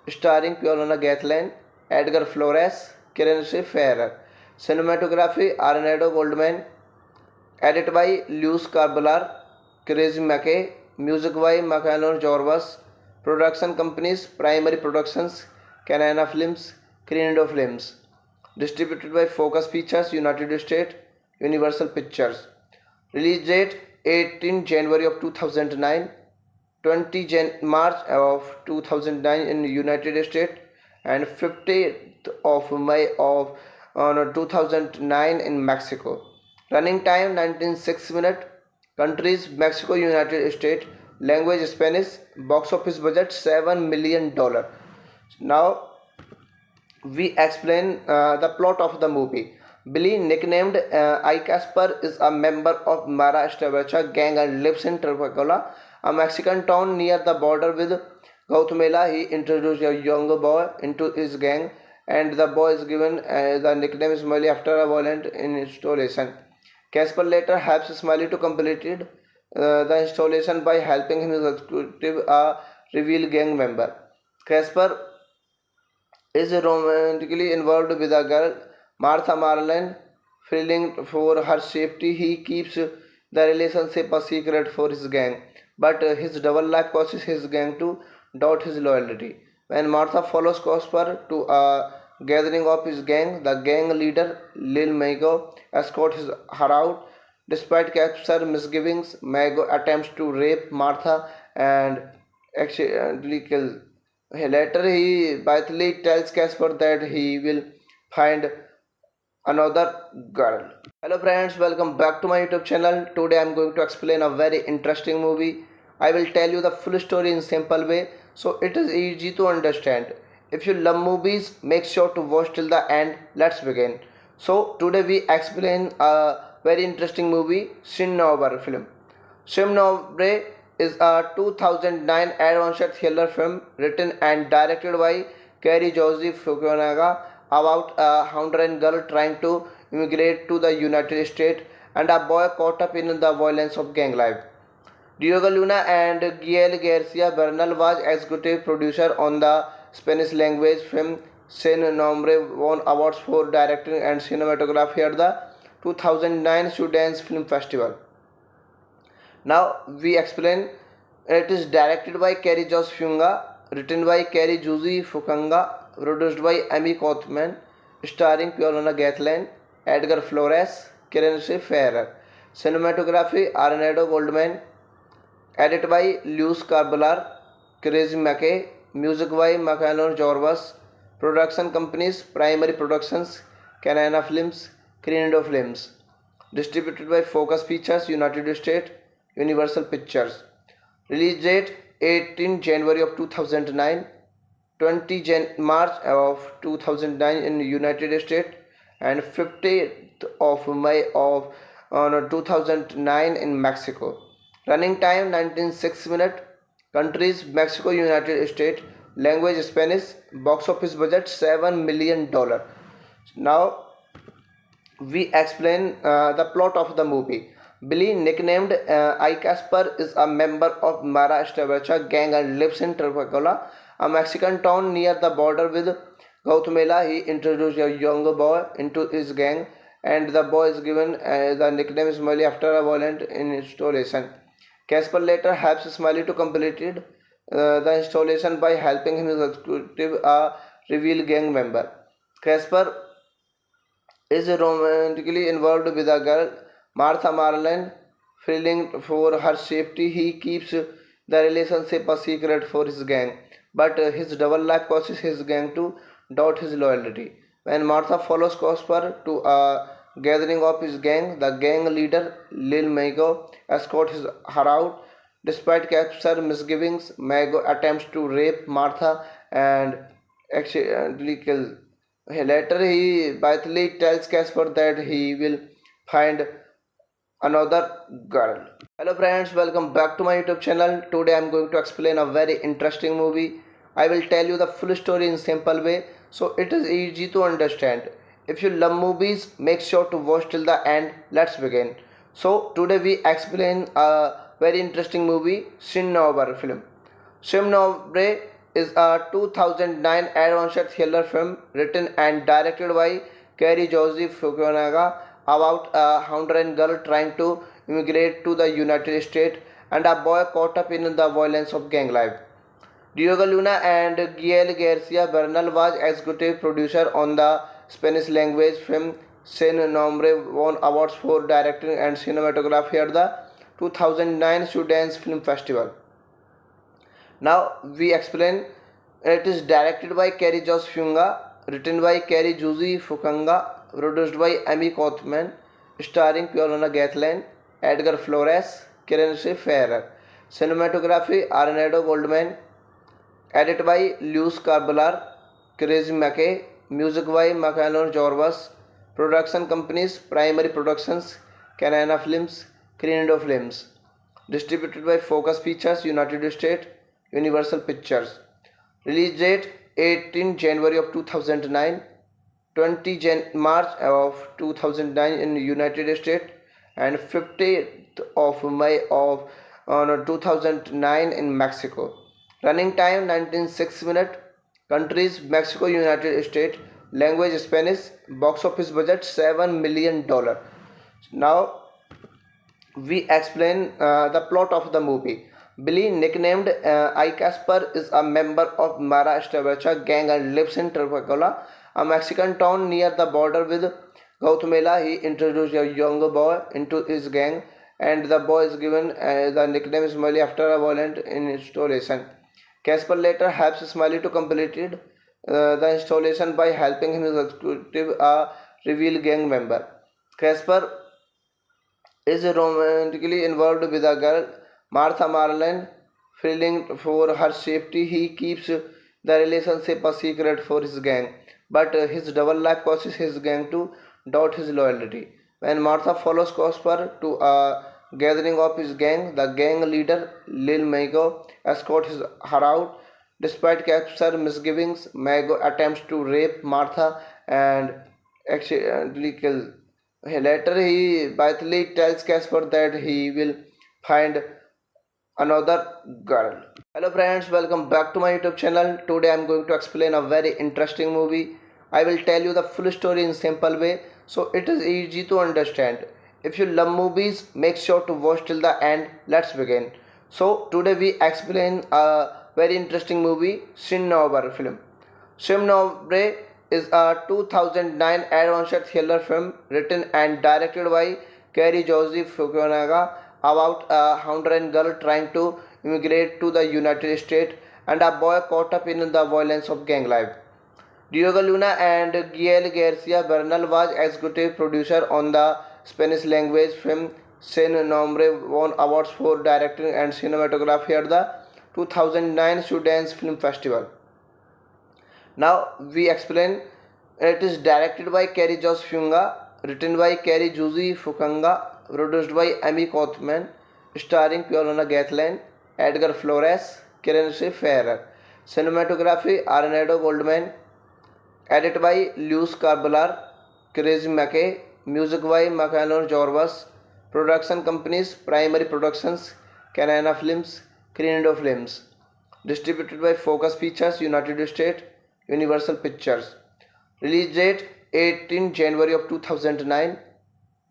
S2: starring Paulina Gatlin, Edgar Flores, Karen Ferrer. Cinematography Arnaldo Goldman, edit by Luis Carbalar, Crazy McKay, music by Michael Jorvas, production companies Primary Productions, Canana Films, Crindo Films, distributed by Focus Features, United States, Universal Pictures. Release date 18 January of 2009, 20 March of 2009 in United States, and 15th of May of 2009 in Mexico. Running time 196 minutes. Countries Mexico, United States. Language Spanish. Box office budget $7 million. Now we explain the plot of the movie. Billy, nicknamed I Casper, is a member of Mara Estabracha gang and lives in Terpacola, a Mexican town near the border with Guatemala. He introduced a young boy into his gang, and the boy is given the nickname Smiley after a violent installation. Casper later helps Smiley to complete the installation by helping him execute a reveal gang member. Casper is romantically involved with a girl, Martha Marlin. Feeling for her safety, he keeps the relationship a secret for his gang, but his double life causes his gang to doubt his loyalty. When Martha follows Casper to a gathering of his gang, the gang leader Lil Mago escorts her out. Despite Casper's misgivings, Mago attempts to rape Martha and accidentally kill. Later, he bitterly tells Casper that he will find another girl. Hello friends, welcome back to my YouTube channel. Today I am going to explain a very interesting movie. I will tell you the full story in simple way so it is easy to understand. If you love movies, make sure to watch till the end. Let's begin. So today we explain a very interesting movie, Sin Nobre film. Sin Nobre is a 2009 adventure thriller film written and directed by Kerry Josie Fukunaga about a Honduran girl trying to immigrate to the United States and a boy caught up in the violence of gang life. Diego Luna and Gael Garcia Bernal was executive producer on the Spanish language film. Sin Nombre won awards for directing and cinematography at the 2009 Sundance Film Festival. Now we explain. It is directed by Kerry Joss Funga, written by Kerry Juzi Fukanga, produced by Amy Kothman, starring Paulina Gatlin, Edgar Flores, Karen Ferrer. Cinematography Arnaldo Goldman, edit by Luis Carbalar, Crazy McKay, music by Michael Jorvas, production companies Primary Productions, Canana Films, Crindo Films, distributed by Focus Features, United States, Universal Pictures. Release date 18 January of 2009, 20 March of 2009 in United States, and 15th of May of 2009 in Mexico. Running time 196 minutes. Countries Mexico, United States. Language Spanish. Box office budget $7 million. Now we explain the plot of the movie. Billy, nicknamed I Casper, is a member of Mara Estabracha gang and lives in Terpacola, a Mexican town near the border with Guatemala. He introduced a young boy into his gang, and the boy is given the nickname Smiley after a violent installation. Casper later helps Smiley to complete the installation by helping him execute a reveal gang member. Casper is romantically involved with a girl, Martha Marlin. Feeling for her safety, he keeps the relationship a secret for his gang, but his double life causes his gang to doubt his loyalty. When Martha follows Casper to a gathering of his gang, the gang leader Lil Mago escorts her out. Despite Casper's misgivings, Mago attempts to rape Martha and accidentally kill. Later, he bitterly tells Casper that he will find another girl. Hello friends, welcome back to my YouTube channel. Today I am going to explain a very interesting movie. I will tell you the full story in simple way so it is easy to understand. If you love movies, make sure to watch till the end. Let's begin. So today we explain a very interesting movie, Shin Nobre film. Shin Nobre is a 2009 adventure thriller film written and directed by Kerry Joseph Fukunaga about a Honduran girl trying to immigrate to the United States and a boy caught up in the violence of gang life. Diego Luna and Gael Garcia Bernal was executive producer on the Spanish language film Sin Nombre, won awards for directing and cinematography at the 2009 Sundance Film Festival. Now we explain. It is directed by Kerry Jos Funga, written by Kerry Juzi Fukanga, produced by Amy Kothman, starring Paulina Gathland, Edgar Flores, Karen Ferrer. Cinematography Arnado Goldman, edited by Luis Carbalar, Crazy McKay, music by Macalon Jorvas, production companies Primary Productions, Canana Films, Crindo Films, distributed by Focus Features, United States, Universal Pictures. Release date 18 January of 2009, 20 March of 2009 in United States, and 50th of May of 2009 in Mexico. Running time 19.6 minutes. Countries Mexico, United States. Language Spanish. Box office budget $7 million. Now we explain the plot of the movie. Billy, nicknamed I Casper, is a member of Mara Establicha gang and lives in Trapacula, a Mexican town near the border with Guatemala. He introduced a younger boy into his gang, and the boy is given the nickname Smiley after a violent installation. Casper later helps Smiley to complete the installation by helping him executive a reveal gang member. Casper is romantically involved with a girl, Martha Marlin. Feeling for her safety, he keeps the relationship a secret for his gang, but his double life causes his gang to doubt his loyalty. When Martha follows Casper to a gathering of his gang, the gang leader Lil Mago escorts her out. Despite Casper's misgivings, Mago attempts to rape Martha and accidentally kills. Later, he bitterly tells Casper that he will find another girl. Hello friends, welcome back to my YouTube channel. Today I am going to explain a very interesting movie. I will tell you the full story in simple way so it is easy to understand. If you love movies, make sure to watch till the end. Let's begin. So today we explain a very interesting movie, Shin Nobre film. Shin Nobre is a 2009 adventure thriller film written and directed by Kerry Joseph Fukunaga about a Honduran girl trying to immigrate to the United States and a boy caught up in the violence of gang life. Diego Luna and Gael Garcia Bernal was executive producer on the Spanish language film Sin Nombre, won awards for directing and cinematography at the 2009 Sundance Film Festival. Now we explain. It is directed by Kerry Jos Funga, written by Kerry Juzi Fukanga, produced by Amy Kothman, starring Paulina Gathland, Edgar Flores, Karen Ferrer. Cinematography Arnado Goldman, edited by Luis Carbalar, Crazy McKay, music by Macalon Jorvas, production companies Primary Productions, Canana Films, Crindo Films, distributed by Focus Features, United States, Universal Pictures. Release date 18 January of 2009,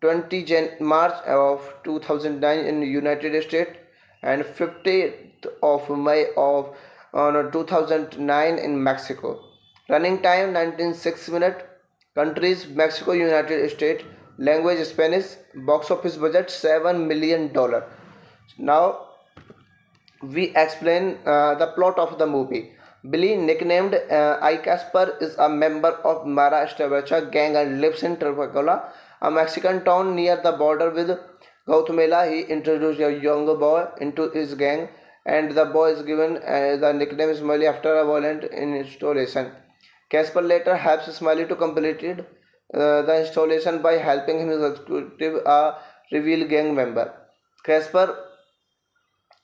S2: 20 March of 2009 in United States, and 50th of May of 2009 in Mexico. Running time 19.6 minutes. Countries Mexico, United States. Language Spanish. Box office budget $7 million. Now we explain the plot of the movie. Billy, nicknamed I Casper, is a member of Mara Establicha gang and lives in Trapacula, a Mexican town near the border with Guatemala. He introduced a younger boy into his gang, and the boy is given the nickname Smiley after a violent installation. Casper later helps Smiley to complete the installation by helping him executive a reveal gang member. Casper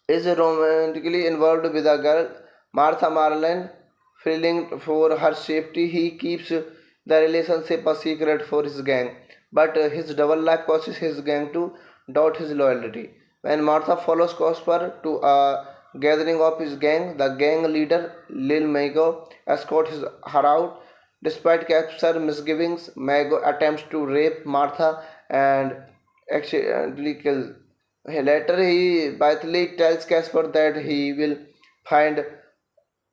S2: is romantically involved with a girl, Martha Marlin. feeling for her safety, he keeps the relationship a secret for his gang. But his double life causes his gang to doubt his loyalty. When Martha follows Cosper to a gathering of his gang, the gang leader Lil Mago escorts her out. Despite Casper's misgivings, Mago attempts to rape Martha and accidentally kills. Later, he bitterly tells Casper that he will find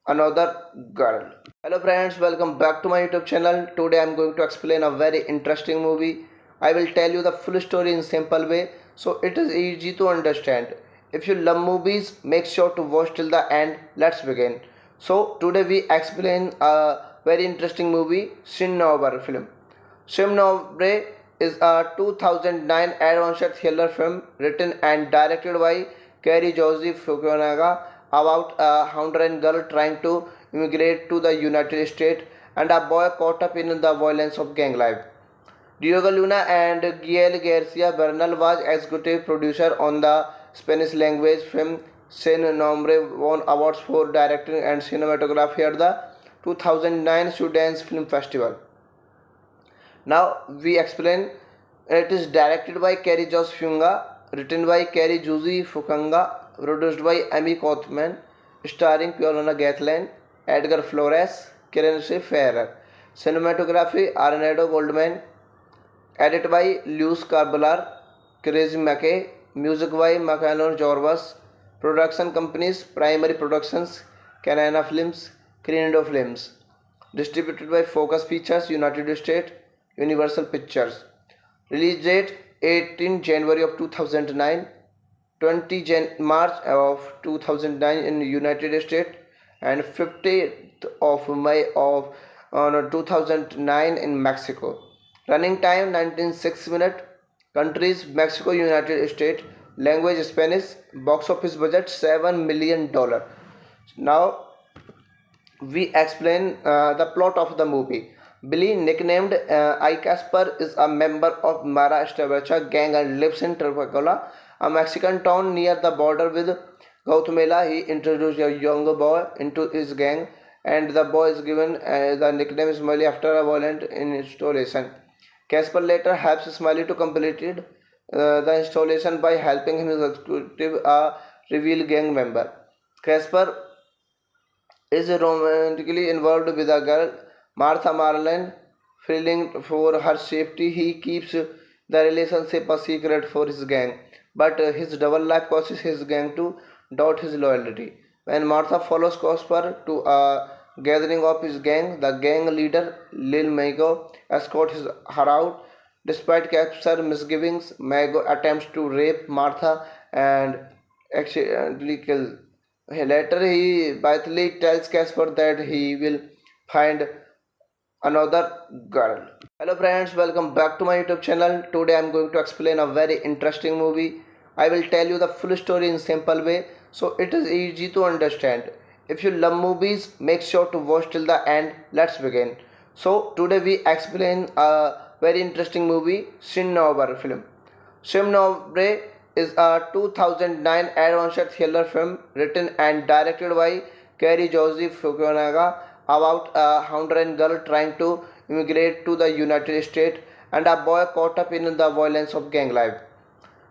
S2: another girl. Hello friends, welcome back to my YouTube channel. Today I am going to explain a very interesting movie. I will tell you the full story in simple way so it is easy to understand. If you love movies, make sure to watch till the end. Let's begin. So today we explain a very interesting movie, Shin Nobre film. Shin Nobre is a 2009 adventure thriller film written and directed by Kerry Joseph Fukunaga about a Honduran girl trying to immigrate to the United States and a boy caught up in the violence of gang life. Diego Luna and Gael Garcia Bernal was executive producer on the Spanish language film Sin Nombre, won awards for directing and cinematography at the 2009 Sundance Film Festival. Now we explain. It is directed by Kerry Jos Funga, written by Kerry Juzi Fukanga, produced by Amy Kothman, starring Piolona Gathland, Edgar Flores, Kirense Ferrer. Cinematography Arnado Goldman, edited by Luis Carbalar, Crazy McKay, music by Macalon Jorvas, production companies Primary Productions, Canana Films, Crindo Films, distributed by Focus Features United States, Universal Pictures. Release date 18 January of 2009, 20 March of 2009 in United States, and 15th of May of 2009 in Mexico. Running time 19.6 minutes. Countries Mexico, United States. Language Spanish. Box office budget $7 million. Now we explain the plot of the movie. Billy, nicknamed I Casper, is a member of Mara Estabecha gang and lives in Trapacula, a Mexican town near the border with Guatemala. He introduced a younger boy into his gang, and the boy is given the nickname Smiley after a violent installation. Casper later helps Smiley to complete the installation by helping him execute a reveal gang member. Casper is romantically involved with a girl, Martha Marlene. Feeling for her safety, he keeps the relationship a secret for his gang. But his double life causes his gang to doubt his loyalty. When Martha follows Casper to a gathering of his gang, the gang leader Lil Mago escorts her out. Despite Casper's misgivings, Mago attempts to rape Martha and accidentally kills. Later, he bitterly tells Casper that he will find another girl. Hello friends, welcome back to my YouTube channel. Today I am going to explain a very interesting movie. I will tell you the full story in simple way so it is easy to understand. If you love movies, make sure to watch till the end. Let's begin. So today we explain a very interesting movie, Shin Nobre film. Shin Nobre is a 2009 adventure thriller film written and directed by Kerry Joseph Fukunaga about a Honduran girl trying to immigrate to the United States and a boy caught up in the violence of gang life.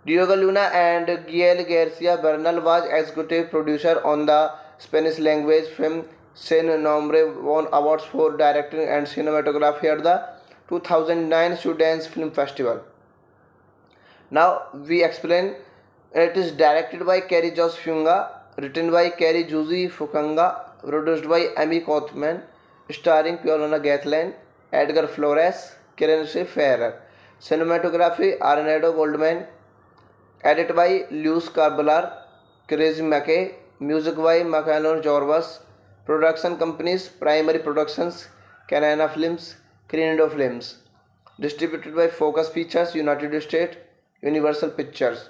S2: Diego Luna and Gael Garcia Bernal was executive producer on the Spanish language film Sin Nombre, won awards for directing and cinematography at the 2009 Sundance Film Festival. Now we explain. It is directed by Kerry Jos Funga, written by Kerry Juzi Fukanga, produced by Amy Kothman, starring Piolona Gathland, Edgar Flores, Kirense Ferrer. Cinematography Arnado Goldman, edited by Luis Carbalar, Crazy McKay, music by Macalon Jorvas, production companies Primary Productions, Canana Films, Crindo Films, distributed by Focus Features United States, Universal Pictures.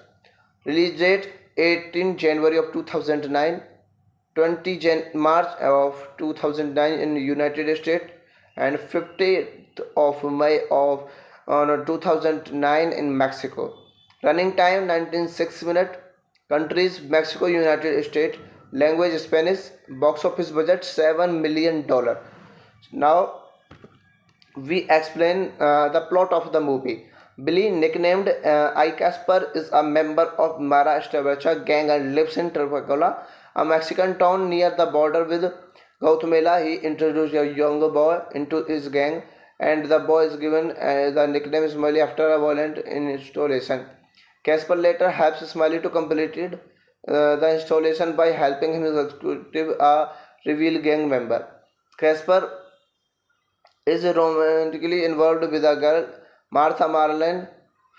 S2: Release date 18 January of 2009, 20 March of 2009 in United States, and 15th of May of 2009 in Mexico. Running time 19.6 minutes. Countries Mexico, United States. Language Spanish. Box office budget $7 million. Now we explain the plot of the movie. Billy, nicknamed I Casper, is a member of Mara Estabracha gang and lives in Trapagala, a Mexican town near the border with Guatemala. He introduced a younger boy into his gang, and the boy is given the nickname Smiley after a violent installation. Casper later helps Smiley to complete the installation by helping him execute a reveal gang member. Casper is romantically involved with a girl, Martha Marlene.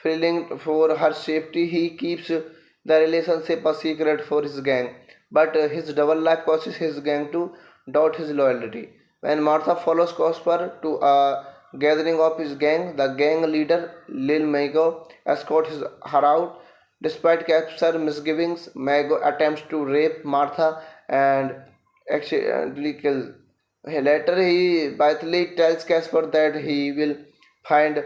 S2: Feeling for her safety, he keeps the relationship a secret for his gang. But his double life causes his gang to doubt his loyalty. When Martha follows Casper to a gathering of his gang, the gang leader Lil Mago escorts her out. Despite Casper's misgivings, Mago attempts to rape Martha and accidentally kill. Later, he bitterly tells Casper that he will find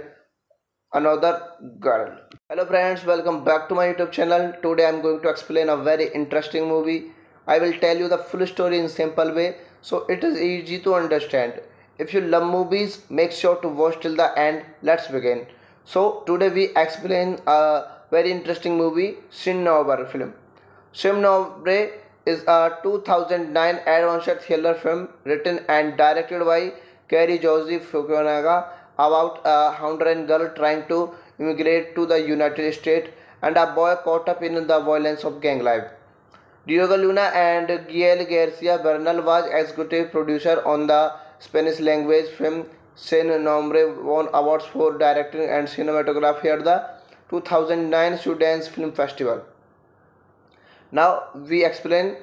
S2: another girl. Hello friends, welcome back to my YouTube channel. Today I am going to explain a very interesting movie. I will tell you the full story in simple way so it is easy to understand. If you love movies, make sure to watch till the end. Let's begin. So today we explain a very interesting movie, Sin Nobre film. Sin Nobre is a 2009 adventure thriller film written and directed by Kerry Joseph Fukunaga about a Honduran girl trying to immigrate to the United States and a boy caught up in the violence of gang life. Diego Luna and Gael Garcia Bernal was executive producer on the Spanish language film. Sin Nombre won awards for directing and cinematography at the 2009 Sundance Film Festival. Now we explain.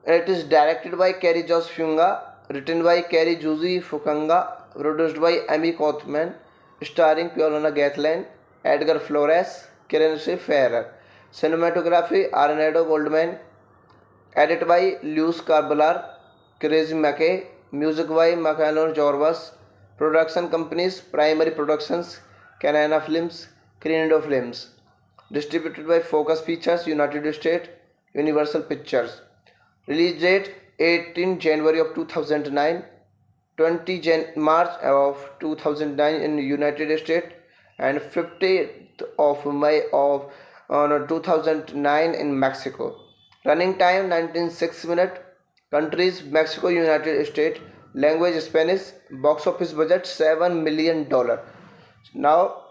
S2: It is directed by Kerry Jos Funga, written by Kerry Juzi Fukanga, produced by Amy Kothman, starring Paulina Gatlin, Edgar Flores, Karen Ferrer. Cinematography Arnado Goldman, edited by Luis Carbalar, Crazy McKay, music by Macalon Jorbas, production companies Primary Productions, Canana Films, Crindo Films, distributed by Focus Features, United States, Universal Pictures. Release date 18 January of 2009, 20 March of 2009 in United States, and 15th of May of 2009 in Mexico. Running time 196 minutes. Countries Mexico, United States. Language Spanish. Box office budget $7 million. Now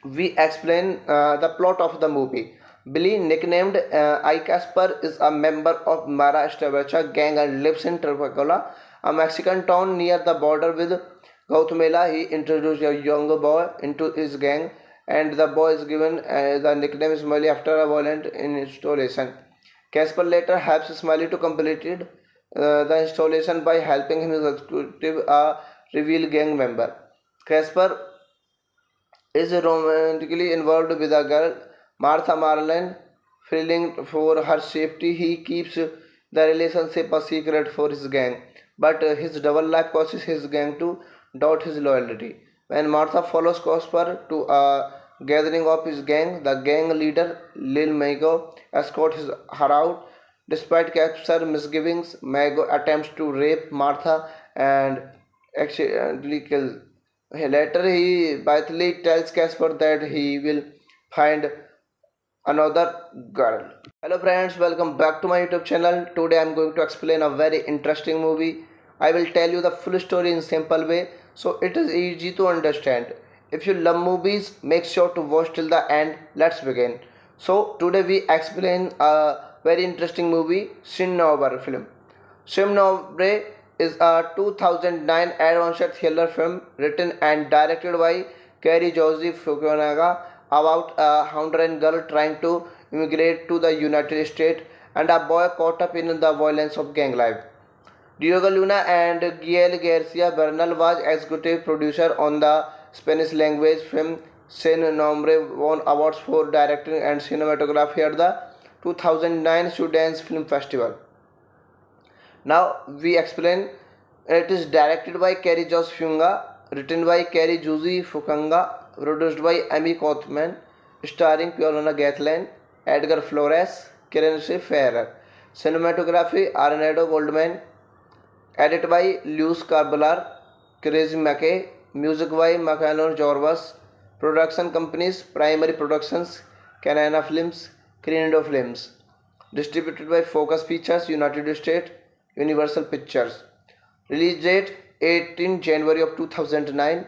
S2: we explain the plot of the movie. Billy, nicknamed I Casper, is a member of Mara Estabracha gang and lives in Trapagala, a Mexican town near the border with Guatemala. He introduced a younger boy into his gang, and the boy is given the nickname Smiley after a violent installation. Casper later helps Smiley to complete the installation by helping him execute a reveal gang member. Casper is romantically involved with a girl, Martha Marlene. Feeling for her safety, he keeps the relationship a secret for his gang. But his double life causes his gang to doubt his loyalty. When Martha follows Casper to a gathering of his gang, the gang leader Lil Mago escorts her out. Despite Casper's misgivings, Mago attempts to rape Martha and accidentally kill. Later, he bitterly tells Casper that he will find another girl. Hello friends, welcome back to my YouTube channel. Today I am going to explain a very interesting movie. I will tell you the full story in simple way so it is easy to understand. If you love movies, make sure to watch till the end. Let's begin. So today we explain a very interesting movie, Sin Nobre film. Sin Nobre is a 2009 adventure thriller film written and directed by Kerry Joseph Fukunaga about a Honduran girl trying to immigrate to the United States and a boy caught up in the violence of gang life. Diego Luna and Gael Garcia Bernal was executive producer on the Spanish language film. Sin Nombre won awards for directing and cinematography at the 2009 Sundance Film Festival. Now we explain. It is directed by Kerry Jos Funga, written by Kerry Juzi Fukanga, produced by Amy Kothman, starring Paulina Gatlin, Edgar Flores, Karen Ferrer. Cinematography Arnaldo Goldman. Edit by Lewis Carbalar, Crazy Mackey. Music by Michael Jorvas. Production companies Primary Productions, Canana Films, Crindo Films. Distributed by Focus Features, United States, Universal Pictures. Release date 18 January of 2009,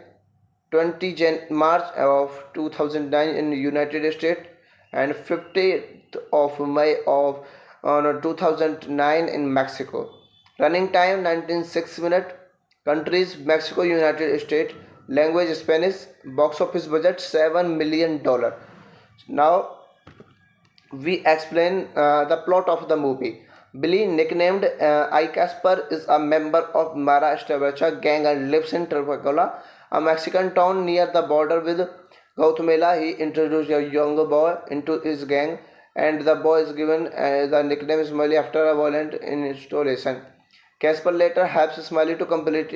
S2: 20 March of 2009 in United States, and 15th of May of 2009 in Mexico. Running time 196 minutes. Countries Mexico, United States. Language Spanish. Box office budget $7 million. Now we explain the plot of the movie. Billy, nicknamed I Casper, is a member of Mara Establicha gang and lives in Trapagala, a Mexican town near the border with Guatemala. He introduced a young boy into his gang, and the boy is given the nickname Smiley after a violent installation. Casper later helps Smiley to complete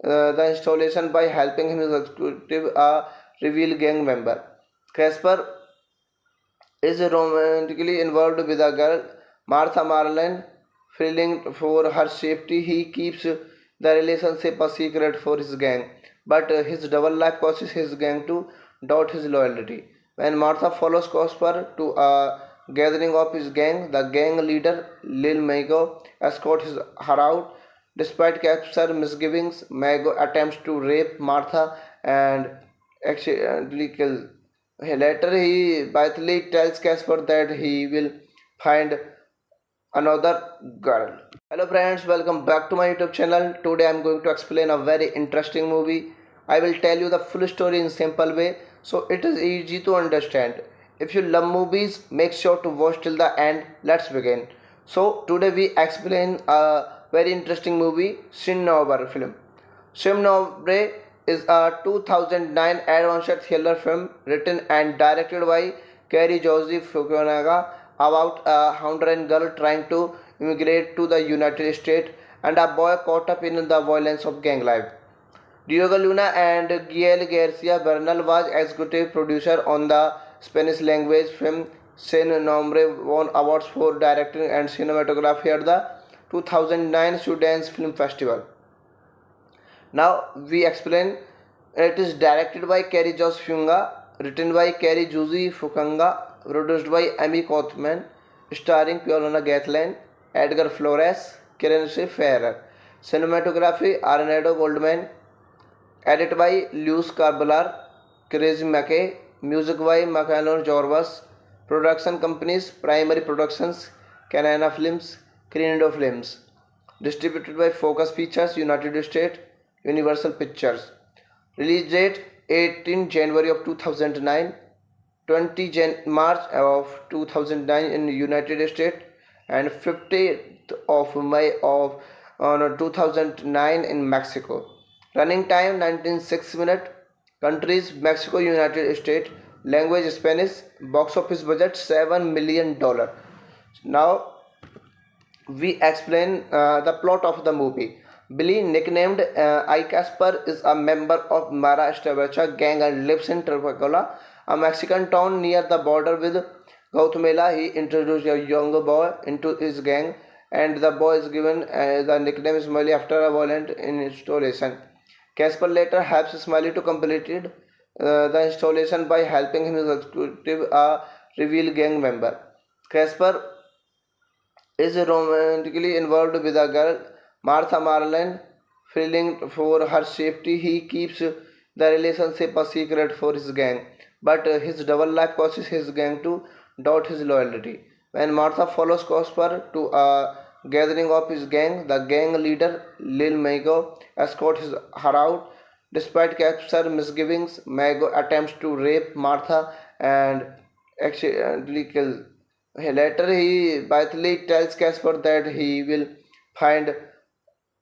S2: the installation by helping him execute a reveal gang member. Casper is romantically involved with a girl, Martha Marlene. Feeling for her safety, he keeps the relationship a secret for his gang. But his double life causes his gang to doubt his loyalty. When Martha follows Casper to a gathering of his gang, the gang leader Lil Mago escorts her out. Despite Casper's misgivings, Mago attempts to rape Martha and accidentally kills. Later, he bitterly tells Casper that he will find another girl. Hello friends, welcome back to my YouTube channel. Today I am going to explain a very interesting movie. I will tell you the full story in simple way so it is easy to understand. If you love movies, make sure to watch till the end. Let's begin. So today we explain a very interesting movie, Sin Nobre film. Sin Nobre is a 2009 adventure thriller film written and directed by Kerry Joseph Fukunaga about a Honduran girl trying to immigrate to the United States and a boy caught up in the violence of gang life. Diego Luna and Gael Garcia Bernal was executive producer on the Spanish language film. Sin Nombre won awards for directing and cinematography at the 2009 Sundance Film Festival. Now we explain. It is directed by Kerry Jos Funga, written by Kerry Josie Fukanga, produced by Amy Kothman, starring Paulina Gatlin, Edgar Flores, Karen Ferrer. Cinematography Arnaldo Goldman. Edit by Lewis Carbalar, Crazy Mackey. Music by Michael Jorvas. Production companies Primary Productions, Canana Films, Crindo Films. Distributed by Focus Features, United States, Universal Pictures. Release date 18 January of 2009, 20 March of 2009 in United States, and 15th of May of 2009 in Mexico. Running time 196 minutes. Countries Mexico, United States. Language Spanish. Box office budget $7 million. Now we explain the plot of the movie. Billy, nicknamed I Casper, is a member of Mara Establicha gang and lives in Trapagala, a Mexican town near the border with Guatemala. He introduced a young boy into his gang, and the boy is given the nickname Smiley after a violent installation. Casper later helps Smiley to complete the installation by helping him execute a reveal gang member. Casper is romantically involved with a girl, Martha Marlene. Feeling for her safety, he keeps the relationship a secret for his gang. But his double life causes his gang to doubt his loyalty. When Martha follows Casper to a gathering of his gang, the gang leader Lil Mago escorts her out. Despite Casper's misgivings, Mago attempts to rape Martha and accidentally kills. Later, he bitterly tells Casper that he will find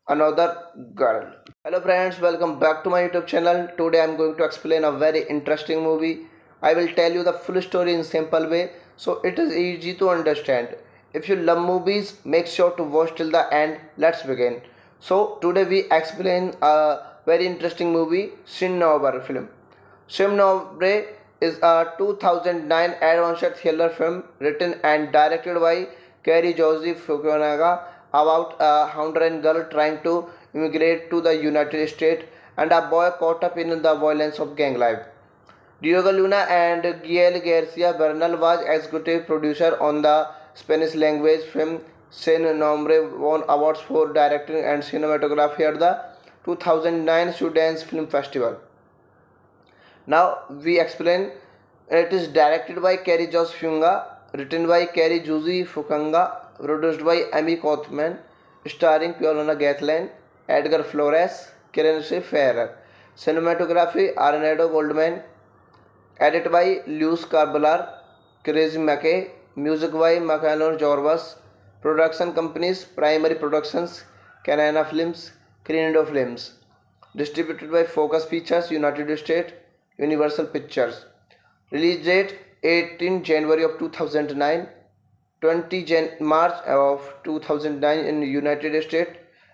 S2: another girl. Hello friends, welcome back to my YouTube channel. Today I am going to explain a very interesting movie. I will tell you the full story in simple way so it is easy to understand. If you love movies, make sure to watch till the end. Let's begin. So today we explain a very interesting movie, Sin Nobre film. Sin Nobre is a 2009 adventure thriller film written and directed by Kerry Josie Fukunaga about a Honduran girl trying to immigrate to the United States and a boy caught up in the violence of gang life. Diego Luna and Gael Garcia Bernal was executive producer on the Spanish language film Sin Nombre, won awards for directing and cinematography at the 2009 Sundance Film Festival. Now we explain. It is directed by Kerry Joss Funga, written by Kerry Josie Fukanga, produced by Amy Kothman, starring Paulina Gatlin, Edgar Flores, Karen Ferrer. Cinematography Arnaldo Goldman, edited by Luis Carbalar, Crazy McKay, music by Macalon Jorvas, production companies Primary Productions, Canana Films, Crindo Films, distributed by Focus Features United States, Universal Pictures. Release date 18 January of 2009, 20 March of 2009 in United States,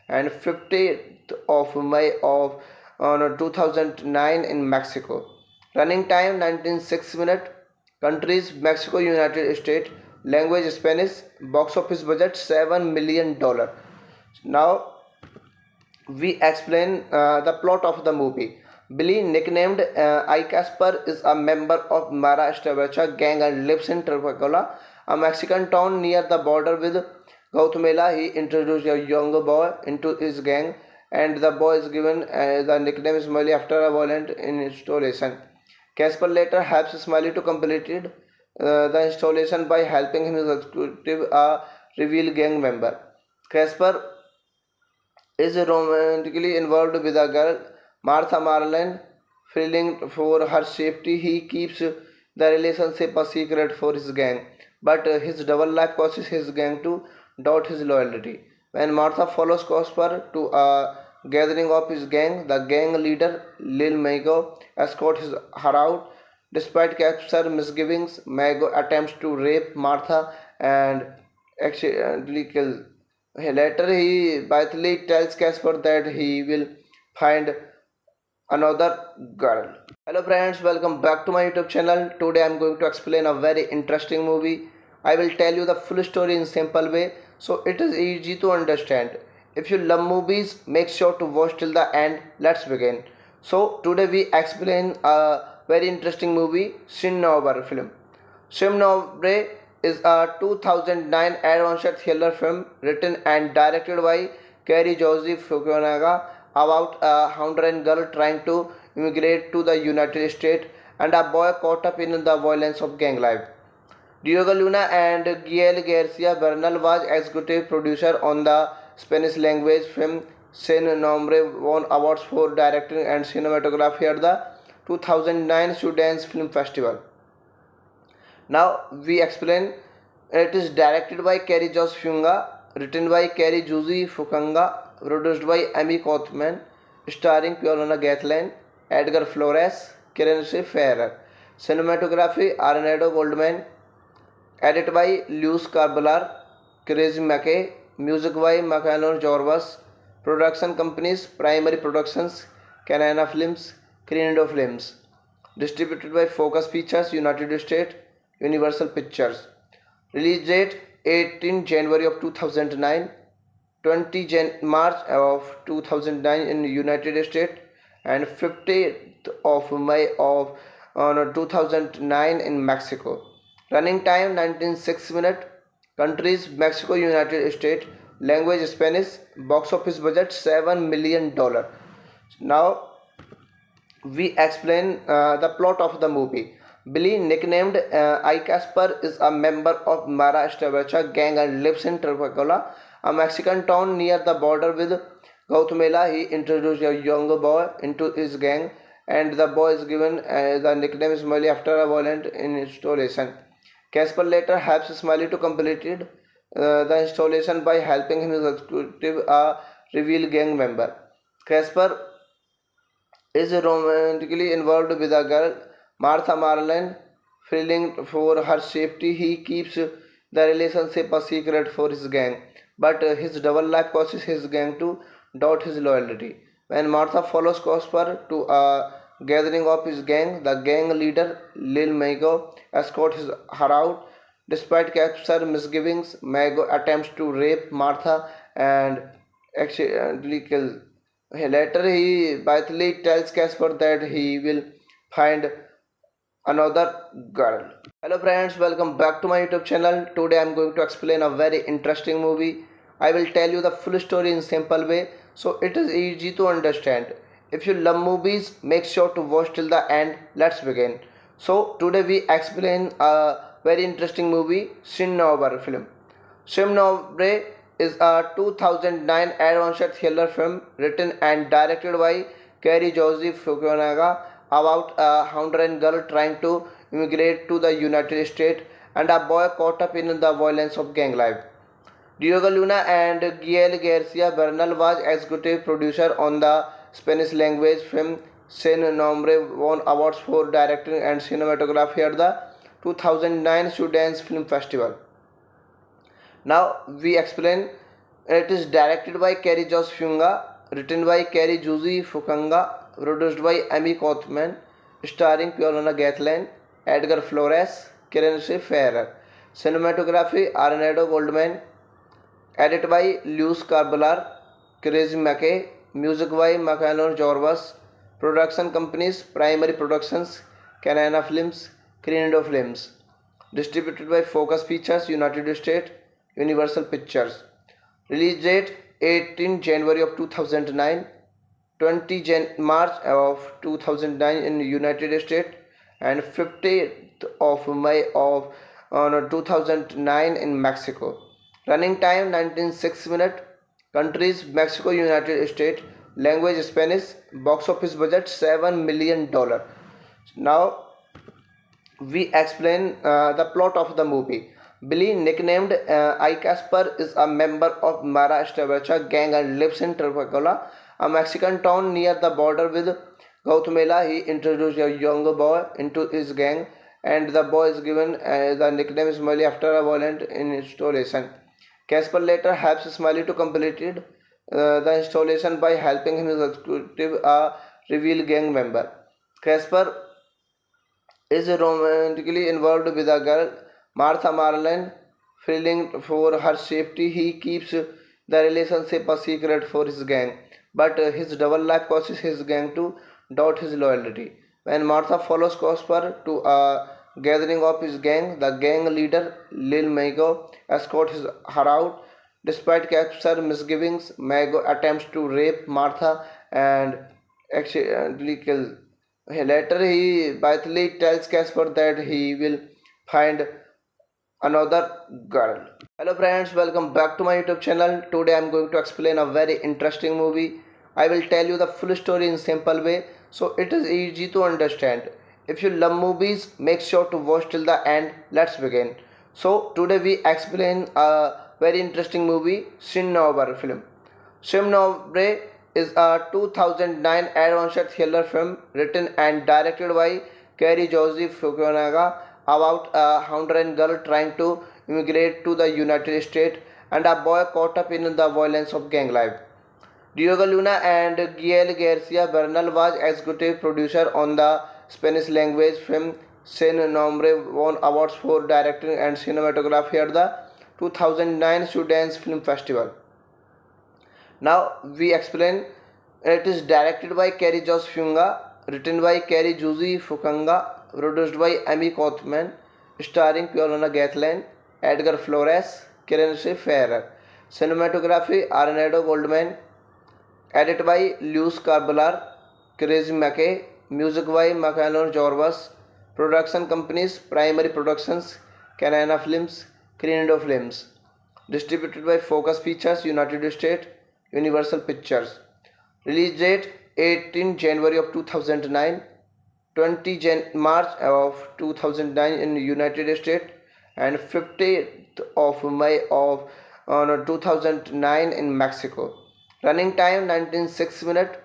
S2: and 15th of May of 2009 in Mexico. Running time 19.6 minutes. Countries Mexico, United States. Language Spanish. Box office budget $7 million. Now we explain the plot of the movie. Billy, nicknamed I Casper, is a member of Mara Estabecha gang and lives in Trapacula, a Mexican town near the border with Guatemala. He introduced a young boy into his gang, and the boy is given the nickname Smiley after a violent installation. Casper later helps Smiley to complete the installation by helping him execute a reveal gang member. Casper is romantically involved with a girl, Martha Marlene. Feeling for her safety, he keeps the relationship a secret for his gang, but his double life causes his gang to doubt his loyalty. When Martha follows Casper to a gathering of his gang, the gang leader Lil Mago escorts her out. Despite Casper's misgivings, Mago attempts to rape Martha and accidentally kills. Later, he bitterly tells Casper that he will find another girl. Hello friends, welcome back to my YouTube channel. Today I am going to explain a very interesting movie. I will tell you the full story in simple way so it is easy to understand. If you love movies, make sure to watch till the end. Let's begin. So today we explain a very interesting movie, Sin Nobre film. Sin Nobre is a 2009 adventure thriller film written and directed by Kerry Josie Fukunaga about a Honduran girl trying to immigrate to the United States and a boy caught up in the violence of gang life. Diego Luna and Gael Garcia Bernal was executive producer on the Spanish language film Sin Nombre, won awards for directing and cinematography at the 2009 Sundance Film Festival. Now we explain. It is directed by Kerry Joss Funga, written by Kerry Josie Fukanga, produced by Amy Kothman, starring Paulina Gatlin, Edgar Flores, Karen Ferrer. Cinematography Arnaldo Goldman, edited by Luis Carbalar, Crazy McKay, music by Macalon Jorvas, production companies Primary Productions, Canana Films, Crindo Films, distributed by Focus Features United States, Universal Pictures. Release date 18 January of 2009, 20 March of 2009 in United States, and 15th of May of 2009 in Mexico. Running time 19.6 minutes. Countries Mexico, United States. Language Spanish. Box office budget $7 million. Now we explain the plot of the movie. Billy, nicknamed I Casper, is a member of Mara Estabecha gang and lives in Trapacula, a Mexican town near the border with Guatemala. He introduced a young boy into his gang, and the boy is given the nickname Smiley after a violent installation. Casper later helps Smiley to complete the installation by helping him execute a reveal gang member. Casper is romantically involved with a girl, Martha Marlene. Feeling for her safety, he keeps the relationship a secret for his gang, but his double life causes his gang to doubt his loyalty. When Martha follows Casper to a gathering of his gang, the gang leader Lil Mago escorts her out. Despite Casper's misgivings, Mago attempts to rape Martha and accidentally kill. Later, he bitterly tells Casper that he will find another girl. Hello friends, welcome back to my YouTube channel. Today I am going to explain a very interesting movie. I will tell you the full story in simple way so it is easy to understand. If you love movies, make sure to watch till the end. Let's begin. So today we explain a very interesting movie, Shin Nobre film. Shin Nobre is a 2009 adventure thriller film written and directed by Kerry Joseph Fukunaga about a Honduran girl trying to immigrate to the United States and a boy caught up in the violence of gang life. Diego Luna and Gael Garcia Bernal was executive producer on the Spanish language film Sin Nombre, won awards for directing and cinematography at the 2009 Sundance Film Festival. Now we explain. It is directed by Kerry Jos Funga, written by Kerry Juzi Fukanga, produced by Amy Kothman, starring Piolana Gatlin, Edgar Flores, Kiran Ferrer. Cinematography Arnado Goldman, edited by Luis Carbalar, Crazy McKay, music by Macalon Jorbas, production companies Primary Productions, Canana Films, Crindo Films, distributed by Focus Features, United States, Universal Pictures. Release date 18 January of 2009, 20 March of 2009 in United States, and 15th of May of 2009 in Mexico. Running time 19.6 minutes. Countries Mexico, United States. Language Spanish. Box office budget $7 million. Now we explain the plot of the movie. Billy, nicknamed I Casper, is a member of Mara Estabecha gang and lives in Tripacola, a Mexican town near the border with Guatemala. He introduced a young boy into his gang, and the boy is given the nickname Smiley after a violent installation. Casper later helps Smiley to complete the installation by helping him execute a reveal gang member. Casper is romantically involved with a girl, Martha Marlene. Feeling for her safety, he keeps the relationship a secret for his gang. But his double life causes his gang to doubt his loyalty. When Martha follows Casper to a gathering of his gang, the gang leader Lil Mago escorts her out. Despite Casper's misgivings, Mago attempts to rape Martha and accidentally kill. Later, he bitterly tells Casper that he will find another girl. Hello friends, welcome back to my YouTube channel. Today I am going to explain a very interesting movie. I will tell you the full story in simple way so it is easy to understand. If you love movies, make sure to watch till the end. Let's begin. So today we explain a very interesting movie, Shin Nobre film. Shin Nobre is a 2009 adventure thriller film written and directed by Kerry Joseph Fukunaga about a Honduran girl trying to immigrate to the United States and a boy caught up in the violence of gang life. Diego Luna and Gael Garcia Bernal was executive producer on the Spanish language film Sin Nombre, won awards for directing and cinematography at the 2009 Sundance Film Festival. Now we explain. It is directed by Kerry Jos Funga, written by Kerry Juzi Fukanga, produced by Amy Kothman, starring Piolana Gatlin, Edgar Flores, Kiran Ferrer. Cinematography Arnado Goldman, edited by Luis Carbalar, Crazy McKay, music by Macalon Jorbas, production companies Primary Productions, Canana Films, Crindo Films, distributed by Focus Features, United States, Universal Pictures. Release date 18 January of 2009, 20 March of 2009 in United States, and 15th of May of 2009 in Mexico. Running time 19.6 minutes.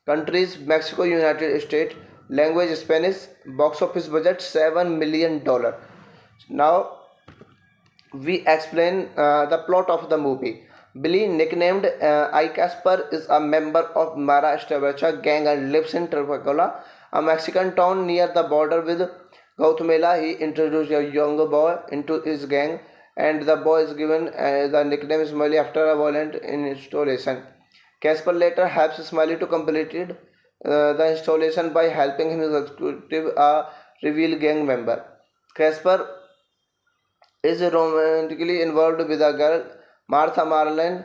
S2: Countries Mexico, United States. Language Spanish. Box office budget $7 million. Now we explain the plot of the movie. Billy, nicknamed I Casper, is a member of Mara Estabecha gang and lives in Tripacola, a Mexican town near the border with Gautamela, he introduced a younger boy into his gang, and the boy is given the nickname Smiley after a violent installation. Casper later helps Smiley to complete the installation by helping him executive a reveal gang member. Casper is romantically involved with a girl, Martha Marlin.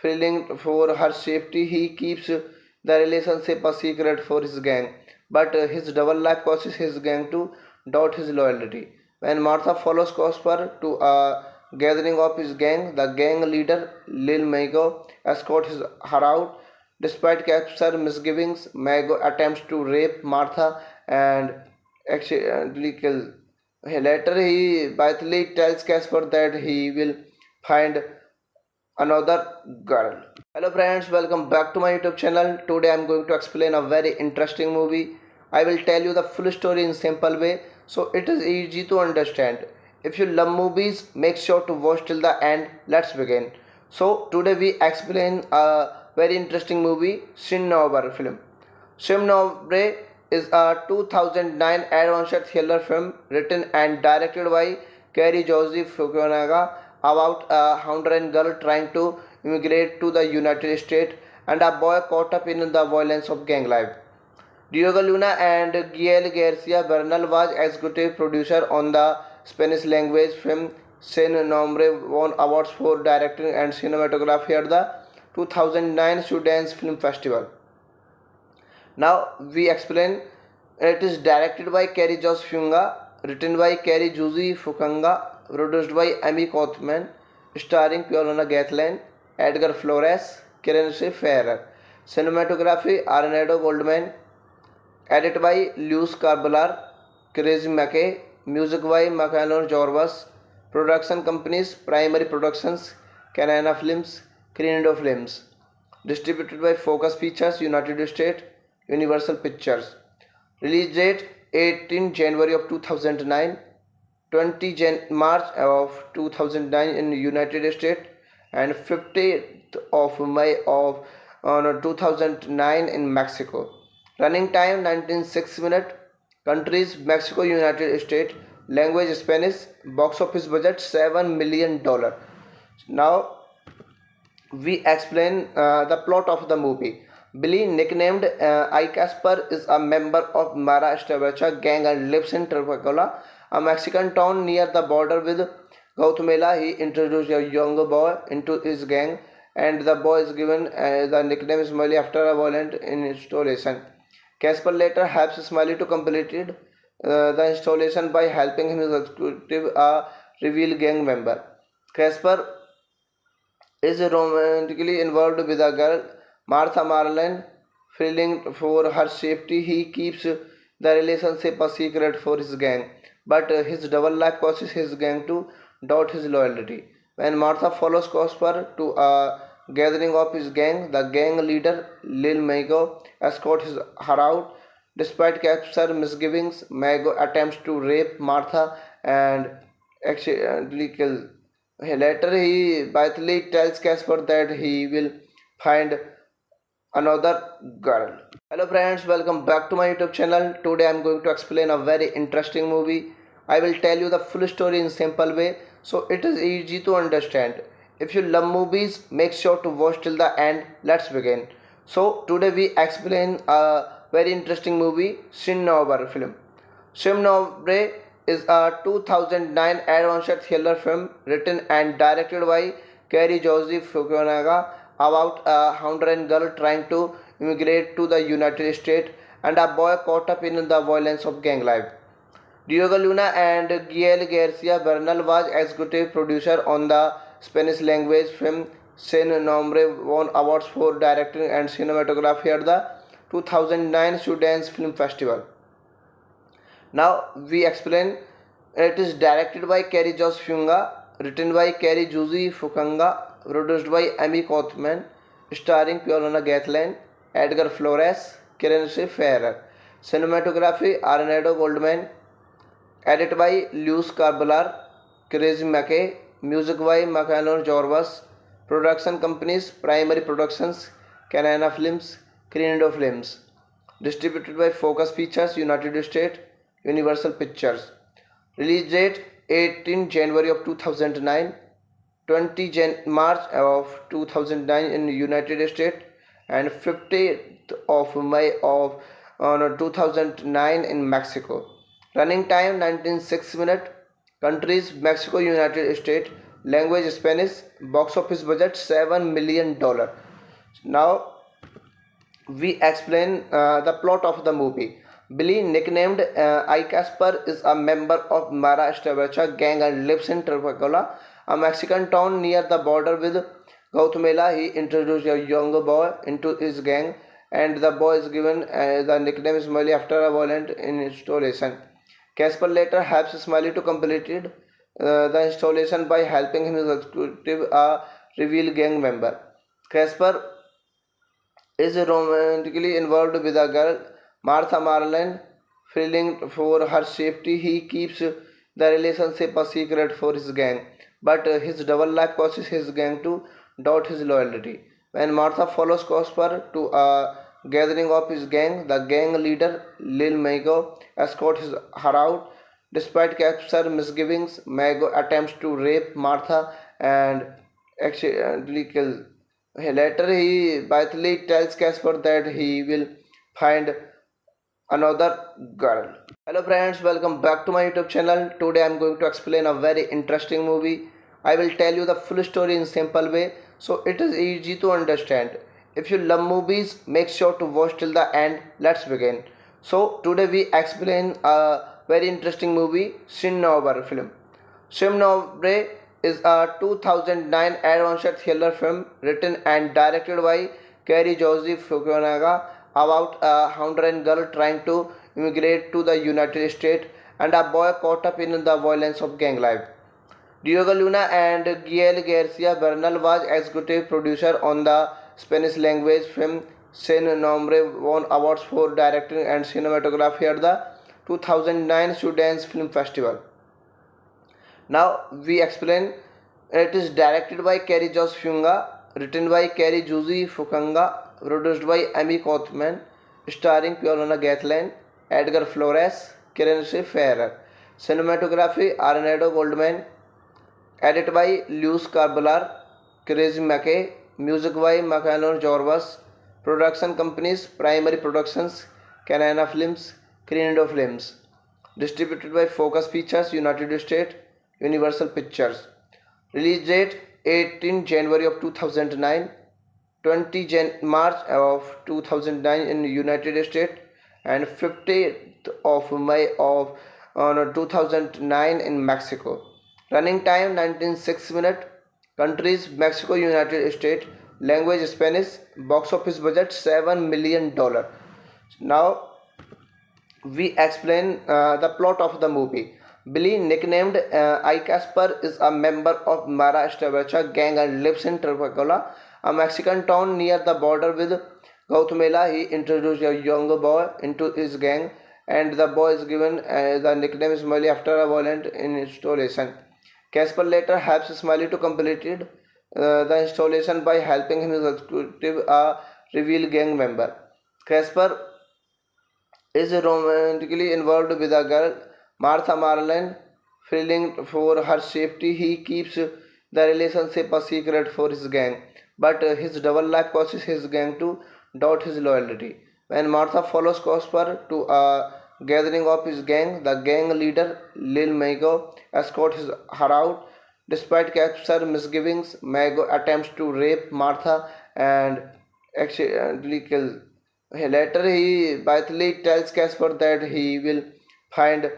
S2: Feeling for her safety, he keeps the relationship a secret for his gang. But his double life causes his gang to doubt his loyalty. When Martha follows Casper to a gathering of his gang, the gang leader Lil Mago escorts her out. Despite Casper's misgivings, Mago attempts to rape Martha and accidentally kills. Later, he bitterly tells Casper that he will find another girl. Hello friends, welcome back to my YouTube channel. Today I am going to explain a very interesting movie. I will tell you the full story in simple way so it is easy to understand. If you love movies, make sure to watch till the end. Let's begin. So today we explain a very interesting movie, Shin Nobre film. Shin Nobre is a 2009 adventure thriller film written and directed by Kerry Joseph Fukunaga about a Honduran girl trying to immigrate to the United States and a boy caught up in the violence of gang life. Diego Luna and Gael Garcia Bernal was executive producer on the Spanish language film Sin Nombre, won awards for directing and cinematography at the 2009 Sundance Film Festival. Now we explain. It is directed by Kerry Joss Funga, written by Kerry Juzi Fukanga, produced by Amy Kothman, starring Paulina Gatlin, Edgar Flores, Karen Ferrer. Cinematography Arnado Goldman, edited by Luis Carbalar, Crazy McKay, music by Macalon Jorvas, production companies Primary Productions, Canana Films, Crindo Films, distributed by Focus Features, United States, Universal Pictures. Release date 18 January of 2009, 20 March of 2009 in United States, and 15th of May of 2009 in Mexico. Running time 196 minutes. Countries Mexico, United States. Language Spanish. Box office budget $7 million. Now we explain the plot of the movie. Billy, nicknamed I Casper, is a member of Mara Estabecha gang and lives in Tripacola, a Mexican town near the border with Guatemala. He introduced a younger boy into his gang, and the boy is given the nickname Smiley after a violent installation. Casper later helps Smiley to complete the installation by helping him executive a reveal gang member. Casper is romantically involved with a girl, Martha Marlin. Feeling for her safety, he keeps the relationship a secret for his gang. But his double life causes his gang to doubt his loyalty. When Martha follows Casper to a gathering of his gang, the gang leader Lil Mago escorts her out. Despite Casper's misgivings, Mago attempts to rape Martha and accidentally kills. Later, he bitterly tells Casper that he will find another girl. Hello friends, welcome back to my YouTube channel. Today I am going to explain a very interesting movie. I will tell you the full story in simple way so it is easy to understand. If you love movies, make sure to watch till the end. Let's begin. So today we explain a very interesting movie, Shin Nobre film. Shin Nobre is a 2009 adventure thriller film written and directed by Kerry Joseph Fukunaga about a Honduran girl trying to immigrate to the United States and a boy caught up in the violence of gang life. Diego Luna and Gael Garcia Bernal was executive producer on the Spanish language film Sin Nombre, won awards for directing and cinematography at the 2009 Sundance Film Festival. Now we explain. It is directed by Kerry Joss Funga, written by Kerry Juzi Fukanga, produced by Amy Kothman, starring Paulina Gatlin, Edgar Flores, Karen Ferrer. Cinematography Arnado Goldman, edited by Luis Carbalar, Crazy McKay, music by Macalon Jorvas, production companies Primary Productions, Canana Films, Crindo Films, distributed by Focus Features, United States, Universal Pictures. Release date 18 January of 2009, 20 March of 2009 in United States, and 15th of May of 2009 in Mexico. Running time 19.6 minutes. Countries Mexico, United States. Language Spanish. Box office budget $7 million. Now we explain the plot of the movie. Billy, nicknamed I Casper, is a member of Mara Estabracha gang and lives in Trapacula, a Mexican town near the border with Guatemala. He introduced a young boy into his gang, and the boy is given the nickname Smiley after a violent installation. Casper later helps Smiley to complete the installation by helping him execute a reveal gang member. Casper is romantically involved with a girl, Martha Marlene. Feeling for her safety, he keeps the relationship a secret for his gang. But his double life causes his gang to doubt his loyalty. When Martha follows Casper to a gathering of his gang, the gang leader Lil Mago escorts her out. Despite Casper's misgivings, Mago attempts to rape Martha and accidentally kills. Later, he bitterly tells Casper that he will find another girl. Hello friends, welcome back to my YouTube channel. Today I am going to explain a very interesting movie. I will tell you the full story in simple way so it is easy to understand. If you love movies, make sure to watch till the end. Let's begin. So today we explain a very interesting movie, Sin Nobre film. Sin Nobre is a 2009 adventure thriller film written and directed by Kerry Joseph Fukunaga about a Honduran girl trying to immigrate to the United States and a boy caught up in the violence of gang life. Diego Luna and Gael Garcia Bernal was executive producer on the Spanish language film. Sin Nombre won awards for directing and cinematography at the 2009 Sundance Film Festival. Now we explain. It is directed by Kerry Joss Funga, written by Kerry Josie Fukanga, produced by Amy Kothman, starring Paulina Gatlin, Edgar Flores, Karen Ferrer. Cinematography Arnaldo Goldman, edit by Luis Carbalar, Crazy McKay, music by Macanor Jorvas, production companies Primary Productions, Canana Films, Crindo Films, distributed by Focus Features, United States, Universal Pictures. Release date 18 January of 2009, 20 March of 2009 in United States, and 15th of May of 2009 in Mexico. Running time 19.6 minutes. Countries Mexico, United States. Language Spanish. Box office budget $7 million. Now we explain the plot of the movie. Billy, nicknamed I Casper, is a member of Mara Estabracha gang and lives in Trapacula, a Mexican town near the border with Guatemala. He introduced a young boy into his gang, and the boy is given the nickname Smiley after a violent installation. Casper later helps Smiley to complete the installation by helping him execute a reveal gang member. Casper is romantically involved with a girl, Martha Marlene. Feeling for her safety, he keeps the relationship a secret for his gang. But his double life causes his gang to doubt his loyalty. When Martha follows Casper to a gathering of his gang, the gang leader Lil Mago escorts her out. Despite Casper's misgivings, Mago attempts to rape Martha and accidentally kills. Later, he bitterly tells Casper that he will find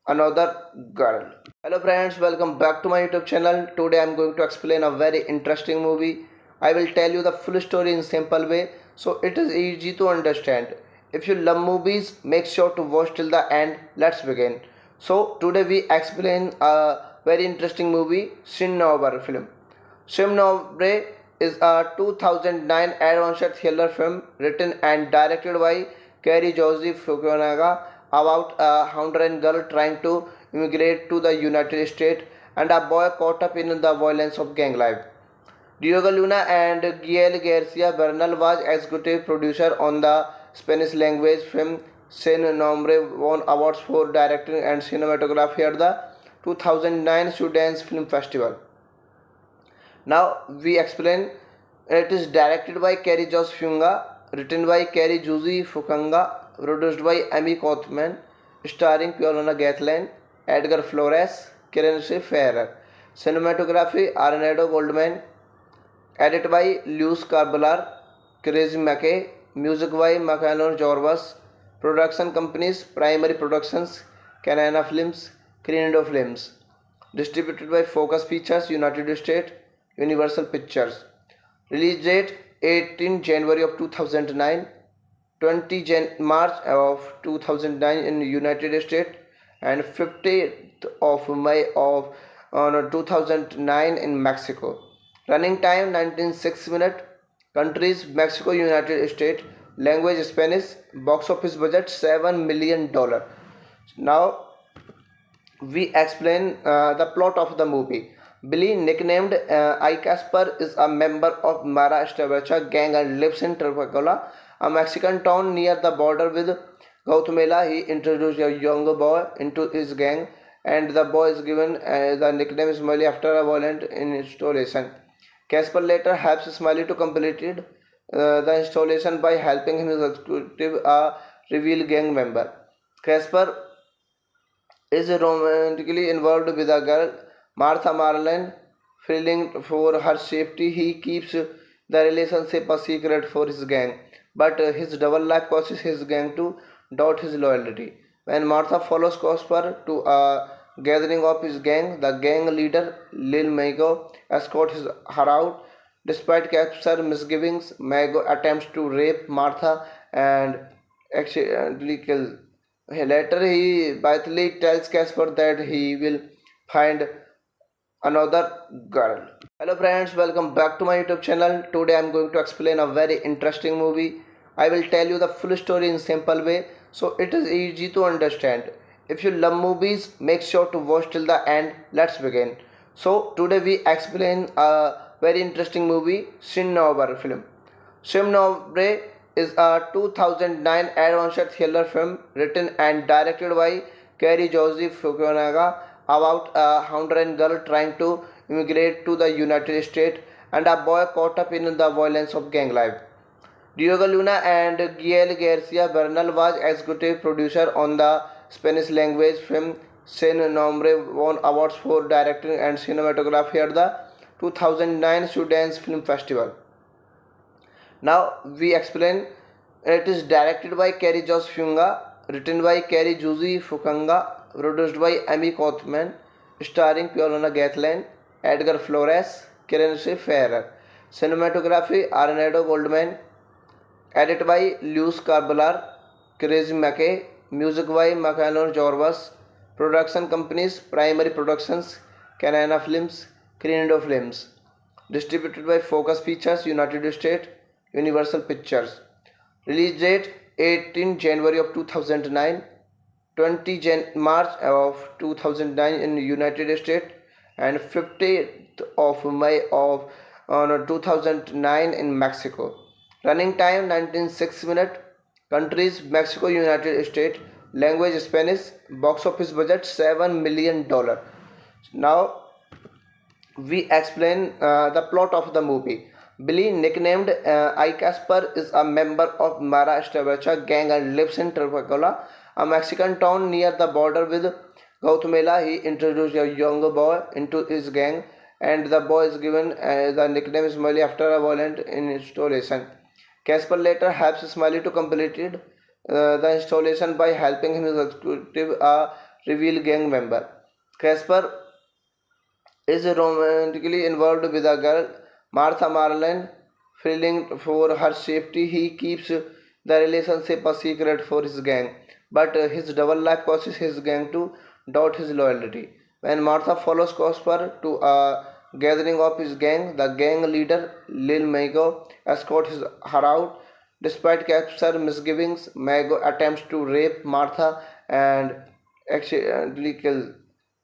S2: another girl. Hello friends, welcome back to my YouTube channel. Today I am going to explain a very interesting movie. I will tell you the full story in simple way so it is easy to understand. If you love movies, make sure to watch till the end. Let's begin. So today we explain a very interesting movie, Sin Nobre film. Sin Nobre is a 2009 adventure thriller film written and directed by Kerry Joseph Fukunaga about a Honduran girl trying to immigrate to the United States and a boy caught up in the violence of gang life. Diego Luna and Gael Garcia Bernal was executive producer on the Spanish language film. Sin Nombre won awards for directing and cinematography at the 2009 Sundance Film Festival. Now we explain. It is directed by Kerry Joss Funga, written by Kerry Juzi Fukanga, produced by Amy Kothman, starring Paulina Gatlin, Edgar Flores, Karen Ferrer. Cinematography Arnaldo Goldman, edit by Luis Carbalar, Crazy McKay, music by Macalon Jorbas, production companies Primary Productions, Canana Films, Crindo Films, distributed by Focus Features, United States, Universal Pictures. Release date 18 January of 2009, 20 March of 2009 in United States, and 15th of May of 2009 in Mexico. Running time 19.6 minutes. Countries Mexico, United States. Language Spanish. Box office budget $7 million. Now we explain the plot of the movie. Billy, nicknamed I Casper, is a member of Mara Establicha gang and lives in Tripacola, a Mexican town near the border with Guatemala. He introduced a young boy into his gang, and the boy is given the nickname Smiley after a violent installation. Casper later helps Smiley to complete the installation by helping him execute a reveal gang member. Casper is romantically involved with a girl, Martha Marlene. Feeling for her safety, he keeps the relationship a secret for his gang. But his double life causes his gang to doubt his loyalty. When Martha follows Casper to a gathering of his gang, the gang leader Lil Mago escorts her out. Despite Casper's misgivings, Mago attempts to rape Martha and accidentally kills. Later, he bitterly tells Casper that he will find another girl. Hello friends, welcome back to my YouTube channel. Today I am going to explain a very interesting movie. I will tell you the full story in simple way so it is easy to understand. If you love movies, make sure to watch till the end. Let's begin. So today we explain a very interesting movie, Sin Nobre film. Sin Nobre is a 2009 adventure thriller film written and directed by Kerry Joseph Fukunaga about a Honduran girl trying to immigrate to the United States and a boy caught up in the violence of gang life. Diego Luna and Gael Garcia Bernal was executive producer on the Spanish language film. Sin Nombre won awards for directing and cinematography at the 2009 Sundance Film Festival. Now we explain. It is directed by Kerry Joss Funga, written by Kerry Juzi Fukanga, produced by Amy Kothman, starring Paulina Gatlin, Edgar Flores, Karen Ferrer. Cinematography Arnaldo Goldman, edit by Luis Carbalar, Crazy McKay, music by Macalon Jorbas, production companies Primary Productions, Canana Films, Crindo Films, distributed by Focus Features, United States, Universal Pictures. Release date 18 January of 2009, 20 March of 2009 in United States, and 15th of May of 2009 in Mexico. Running time 19.6 minutes. Countries Mexico, United States. Language Spanish. Box office budget $7 million. Now we explain the plot of the movie. Billy, nicknamed I Casper, is a member of Mara Establicha gang and lives in Tripacola, a Mexican town near the border with Guatemala. He introduced a young boy into his gang, and the boy is given the nickname Smiley after a violent installation. Casper later helps Smiley to complete the installation by helping him execute a reveal gang member. Casper is romantically involved with a girl, Martha Marlene. Feeling for her safety, he keeps the relationship a secret for his gang. But his double life causes his gang to doubt his loyalty. When Martha follows Casper to a gathering of his gang, the gang leader Lil Mago escorts her out. Despite Casper's misgivings, Mago attempts to rape Martha and accidentally kills.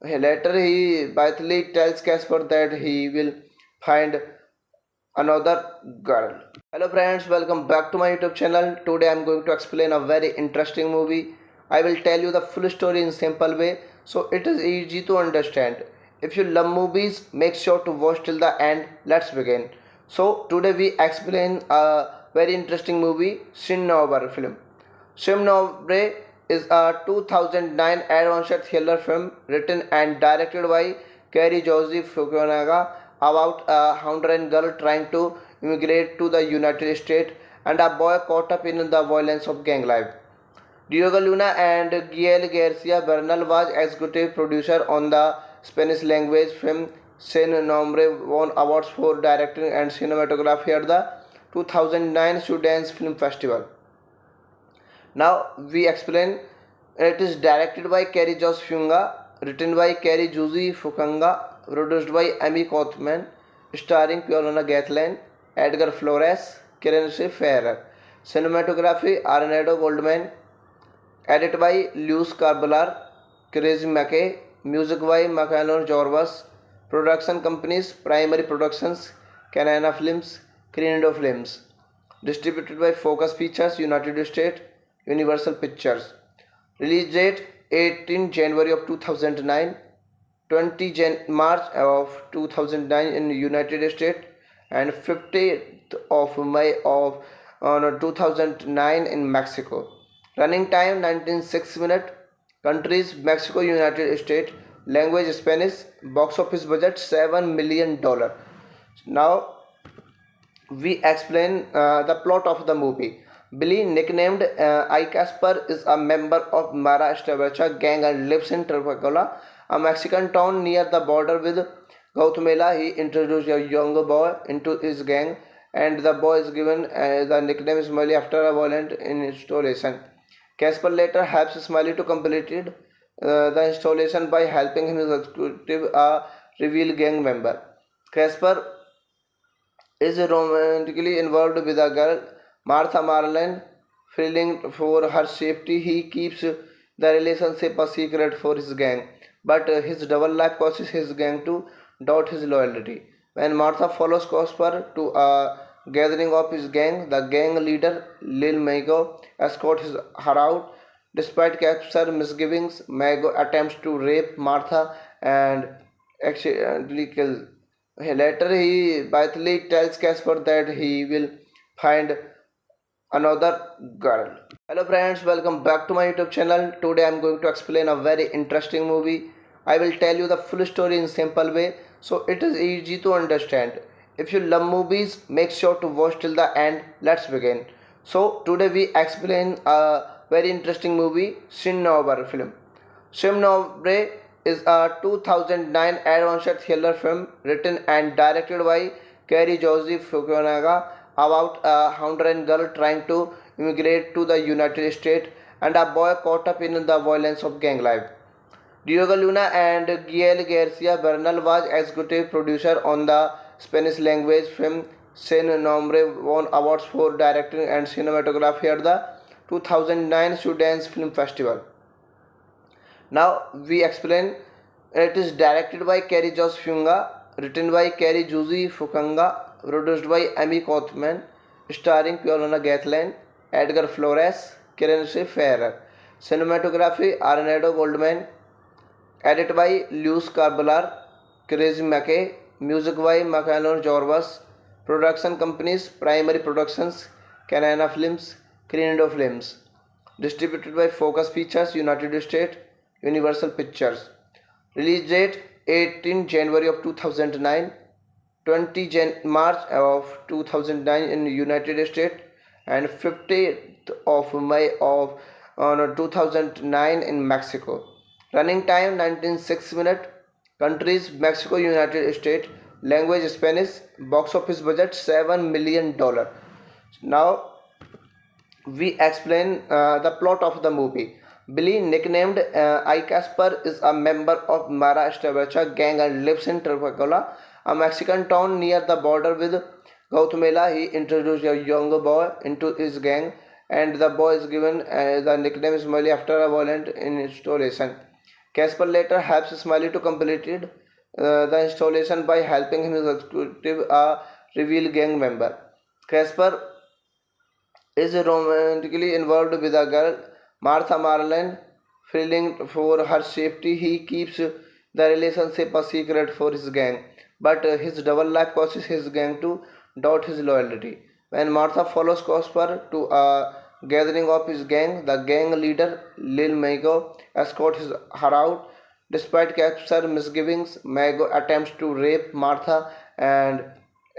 S2: Later, he bitterly tells Casper that he will find another girl. Hello friends, welcome back to my YouTube channel. Today I am going to explain a very interesting movie. I will tell you the full story in simple way so it is easy to understand. If you love movies, make sure to watch till the end. Let's begin. So today we explain a very interesting movie, Shin Nobre film. Shin Nobre is a 2009 adventure thriller film written and directed by Kerry Joseph Fukunaga about a Honduran girl trying to immigrate to the United States and a boy caught up in the violence of gang life. Diego Luna and Gael Garcia Bernal was executive producer on the Spanish language film Sin Nombre, won awards for directing and cinematography at the 2009 Sundance Film Festival. Now we explain. It is directed by Kerry Joss Funga, written by Kerry Juzi Fukanga, produced by Amy Kothman, starring Paulina Gatlin, Edgar Flores, Karen Ferrer. Cinematography Arnado Goldman, edited by Luis Carbalar, Crazy McKay, music by Macalon Jorvas, production companies Primary Productions, Canana Films, Crindo Films, distributed by Focus Features, United States, Universal Pictures. Release date 18 January of 2009, 20 March of 2009 in United States, and 50th of May of 2009 in Mexico. Running time 196 minutes. Countries Mexico, United States. Language Spanish. Box office budget $7 million. Now we explain the plot of the movie. Billy, nicknamed I Casper, is a member of Mara Estabecha gang and lives in Tripacola, a Mexican town near the border with Guatemala. He introduced a young boy into his gang, and the boy is given the nickname Smiley after a violent installation. Casper later helps Smiley to complete the installation by helping him executive a reveal gang member. Casper is romantically involved with a girl, Martha Marlin. Feeling for her safety, he keeps the relationship a secret for his gang. But his double life causes his gang to doubt his loyalty. When Martha follows Casper to a gathering of his gang, the gang leader Lil Mago escorts her out. Despite Casper's misgivings, Mago attempts to rape Martha and accidentally kills. Later, he bitterly tells Casper that he will find another girl. Hello friends, welcome back to my YouTube channel. Today I am going to explain a very interesting movie. I will tell you the full story in simple way so it is easy to understand. If you love movies, make sure to watch till the end. Let's begin. So today we explain a very interesting movie, Shin Nobre film. Shin Nobre is a 2009 adventure thriller film written and directed by Kerry Joseph Fukunaga about a Honduran girl trying to immigrate to the United States and a boy caught up in the violence of gang life. Diego Luna and Gael Garcia Bernal was executive producer on the Spanish language film Sin Nombre, won awards for directing and cinematography at the 2009 Sundance Film Festival. Now we explain. It is directed by Kerry Joss Funga, written by Kerry Juzi Fukanga, produced by Amy Kothman, starring Paulina Gatlin, Edgar Flores, Karen Ferrer. Cinematography Arnado Goldman, edited by Luis Carbalar, Crazy McKay, music by Macalon Jorvas, production companies Primary Productions, Canana Films, Crindo Films, distributed by Focus Features, United States, Universal Pictures. Release date 18 January of 2009, 20 March of 2009 in United States, and 50th of May of 2009 in Mexico. Running time 196 minutes. Countries Mexico, United States. Language Spanish. Box office budget $7 million. Now we explain the plot of the movie. Billy, nicknamed I Casper, is a member of Mara Estabecha gang and lives in Tripacola, a Mexican town near the border with Guatemala. He introduced a young boy into his gang, and the boy is given the nickname Smiley after a violent installation. Casper later helps Smiley to complete the installation by helping him executive a reveal gang member. Casper is romantically involved with a girl, Martha Marlin. Feeling for her safety, he keeps the relationship a secret for his gang. But his double life causes his gang to doubt his loyalty. When Martha follows Casper to a gathering of his gang, the gang leader Lil Mago escorts her out. Despite Casper's misgivings, Mago attempts to rape Martha and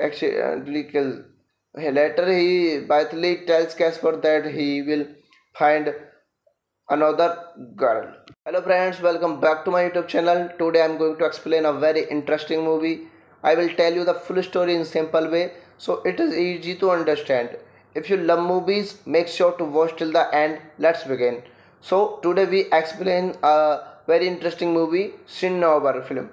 S2: accidentally kills. Later, he bitterly tells Casper that he will find another girl. Hello friends, welcome back to my YouTube channel. Today I am going to explain a very interesting movie. I will tell you the full story in simple way so it is easy to understand. If you love movies, make sure to watch till the end. Let's begin. So today we explain a very interesting movie, Shin Nobar film.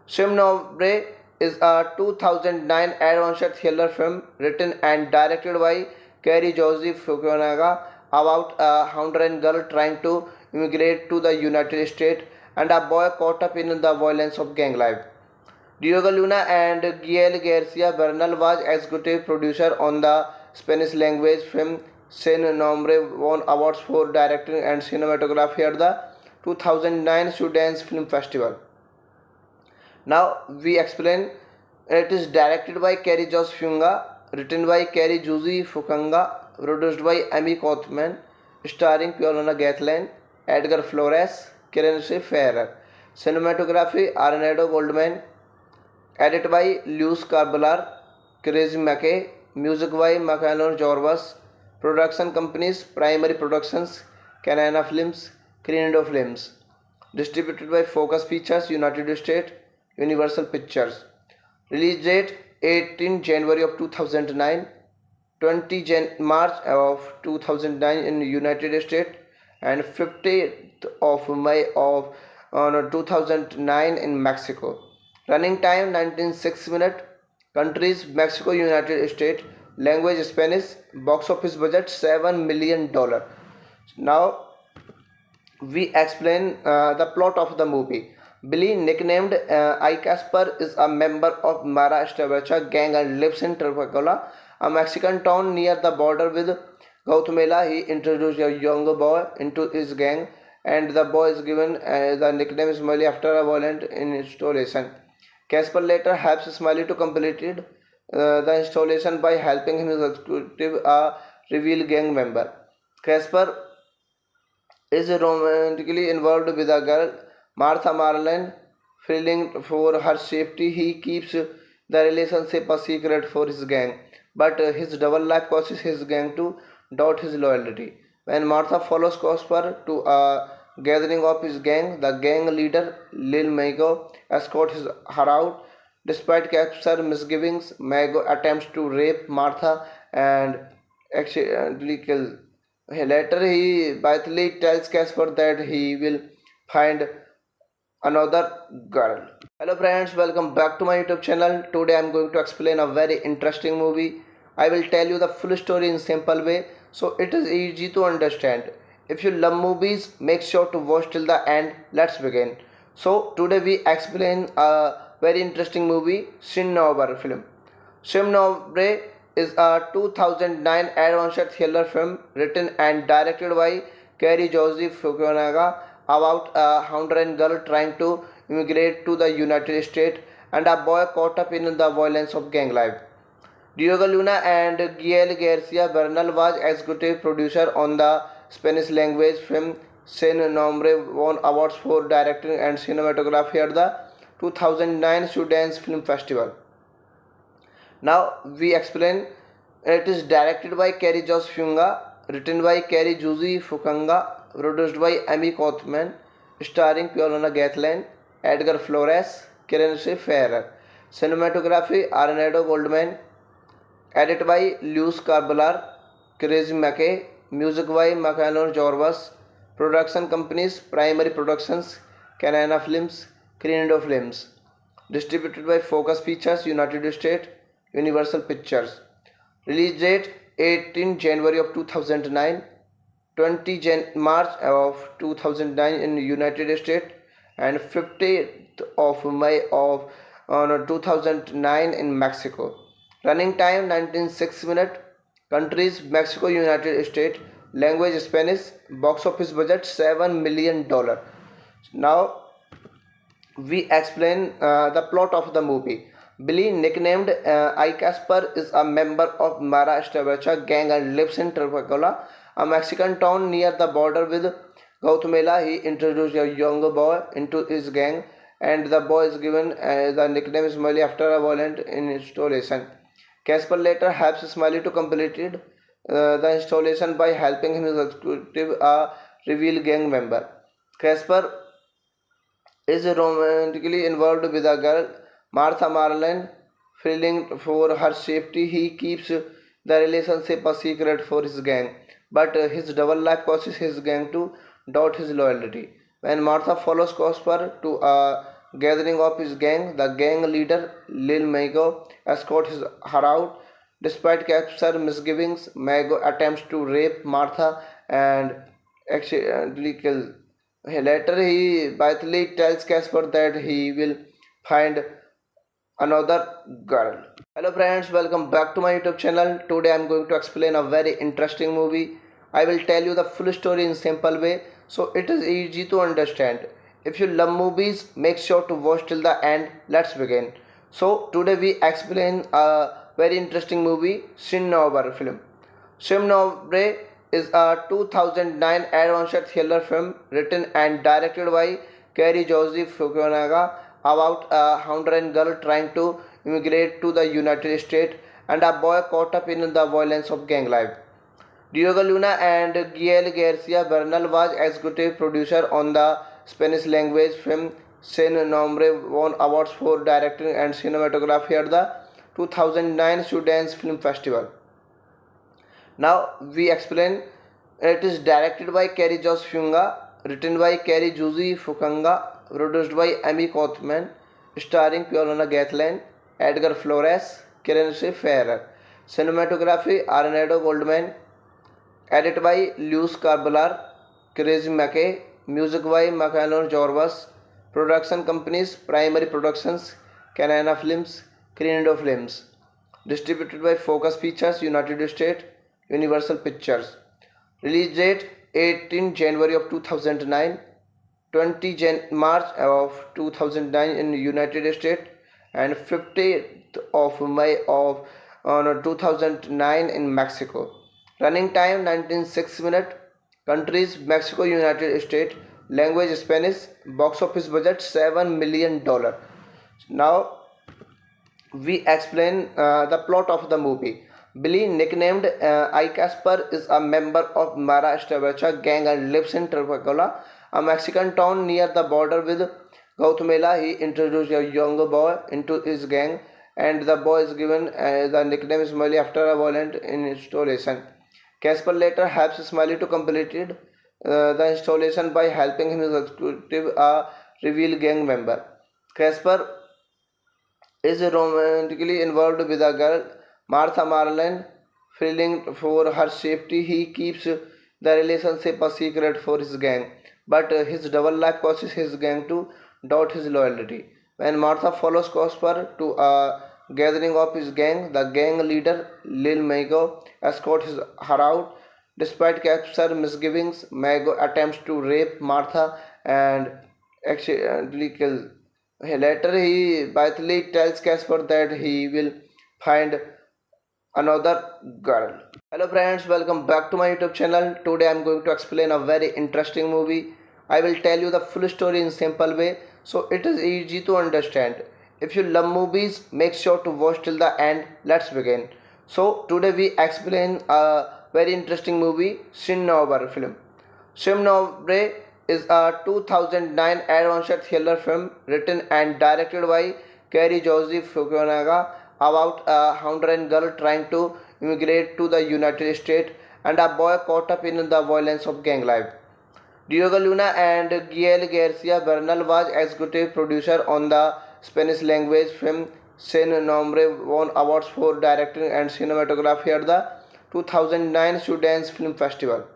S2: Shin Nobre is a 2009 adventure thriller film written and directed by Kerry Joseph Fukunaga about a Honduran girl trying to immigrate to the United States and a boy caught up in the violence of gang life. Diego Luna and Gael Garcia Bernal was executive producer on the Spanish language film Sin Nombre, won awards for directing and cinematography at the 2009 Sundance Film Festival. Now we explain. It is directed by Kerry Joss Funga, written by Kerry Juzi Fukanga, produced by Amy Kothman, starring Paulina Gatlin, Edgar Flores, Karen Ferrer. Cinematography Arnado Goldman, edited by Luis Carbalar, Crazy McKay, music by Macanon Jorvas, production companies Primary Productions, Canana Films, Crindo Films, distributed by Focus Features, United States, Universal Pictures. Release date 18 January of 2009, 20 March of 2009 in United States, and 50th of May of 2009 in Mexico. Running time 196 minutes. Countries Mexico, United States. Language Spanish. Box office budget $7 million. Now we explain the plot of the movie. Billy, nicknamed I Casper, is a member of Mara Estabracha gang and lives in Trapacula, a Mexican town near the border with Guatemala. He introduced a younger boy into his gang, and the boy is given the nickname Smiley after a violent installation. Casper later helps Smiley to complete the installation by helping him executive a reveal gang member. Casper is romantically involved with a girl, Martha Marlin. Feeling for her safety, he keeps the relationship a secret for his gang. But his double life causes his gang to doubt his loyalty. When Martha follows Casper to a gathering of his gang, the gang leader Lil Mago escorts her out. Despite Casper's misgivings, Mago attempts to rape Martha and accidentally kills. Later, he bitterly tells Casper that he will find another girl. Hello friends, welcome back to my YouTube channel. Today I am going to explain a very interesting movie. I will tell you the full story in simple way so it is easy to understand. If you love movies, make sure to watch till the end. Let's begin. So today we explain a very interesting movie, Shin Nobar film. Shin Nobre is a 2009 adventure thriller film written and directed by Kerry Joseph Fukunaga about a Honduran girl trying to immigrate to the United States and a boy caught up in the violence of gang life. Diego Luna and Gael Garcia Bernal was executive producer on the Spanish language film Sin Nombre, won awards for directing and cinematography at the 2009 Sundance Film Festival. Now we explain. It is directed by Kerry Joss Funga, written by Kerry Juzi Fukanga, produced by Amy Kothman, starring Paulina Gatlin, Edgar Flores, Karen Ferrer. Cinematography Arnado Goldman, edited by Luis Carbalar, Crazy McKay, music by Macanon Jorvas, production companies Primary Productions, Canana Films, Crindo Films, distributed by Focus Features, United States, Universal Pictures. Release date 18 January of 2009, 20 March of 2009 in United States, and 50th of May of 2009 in Mexico. Running time 196 minutes. Countries Mexico, United States. Language Spanish. Box office budget $7 million. Now we explain the plot of the movie. Billy, nicknamed I Casper, is a member of Mara Estabecha gang and lives in Tripacola, a Mexican town near the border with Guatemala. He introduced a young boy into his gang, and the boy is given the nickname Smiley after a violent installation. Casper later helps Smiley to complete the installation by helping him execute a reveal gang member. Casper is romantically involved with a girl, Martha Marlene. Feeling for her safety, he keeps the relationship a secret for his gang. But his double life causes his gang to doubt his loyalty. When Martha follows Cosper to a gathering of his gang, the gang leader Lil Mago escorts her out. Despite Casper's misgivings, Mago attempts to rape Martha and accidentally kills. Later, he bitterly tells Casper that he will find another girl. Hello friends, welcome back to my YouTube channel. Today I am going to explain a very interesting movie. I will tell you the full story in simple way so it is easy to understand. If you love movies, make sure to watch till the end. Let's begin. So today we explain a very interesting movie, Sin Nobre film. Sin Nobre is a 2009 adventure thriller film written and directed by Kerry Joseph Fukunaga about a Honduran girl trying to immigrate to the United States and a boy caught up in the violence of gang life. Diego Luna and Gael Garcia Bernal was executive producer on the Spanish language film. Sin Nombre won awards for directing and cinematography at the 2009 Sundance Film Festival. Now we explain. It is directed by Kerry Joss Funga, written by Kerry Juzi Fukanga, produced by Amy Kothman, starring Paulina Gatlin, Edgar Flores, Kirense Ferrer. Cinematography Arnado Goldman, edited by Luis Carbalar, Crazy McKay, music by Macalon Jorvas, production companies Primary Productions, Canana Films, Crindo Films, distributed by Focus Features, United States, Universal Pictures. Release date 18 January of 2009, 20 March of 2009 in United States, and 15th of May of 2009 in Mexico. Running time 196 minutes. Countries Mexico, United States. Language Spanish. Box office budget $7 million. Now we explain the plot of the movie. Billy, nicknamed I Casper, is a member of Mara Estabecha gang and lives in Tripacola, a Mexican town near the border with Guatemala. He introduced a young boy into his gang, and the boy is given the nickname Smiley after a violent installation. Casper later helps Smiley to complete the installation by helping him execute a reveal gang member. Casper is romantically involved with a girl, Martha Marlene. Feeling for her safety, he keeps the relationship a secret for his gang. But his double life causes his gang to doubt his loyalty. When Martha follows Cosper to a gathering of his gang, the gang leader Lil Mago escorts her out. Despite Casper's misgivings, Mago attempts to rape Martha and accidentally kills. Later, he bitterly tells Casper that he will find another girl. Hello friends, welcome back to my YouTube channel. Today I am going to explain a very interesting movie. I will tell you the full story in simple way so it is easy to understand. If you love movies, make sure to watch till the end. Let's begin. So today we explain a very interesting movie, Sin Nobre film. Sin Nobre is a 2009 adventure thriller film written and directed by Kerry Joseph Fukunaga about a Honduran girl trying to immigrate to the United States and a boy caught up in the violence of gang life. Diego Luna and Gael Garcia Bernal was executive producer on the Spanish language film. Sin Nombre won awards for directing and cinematography at the 2009 Sundance Film Festival.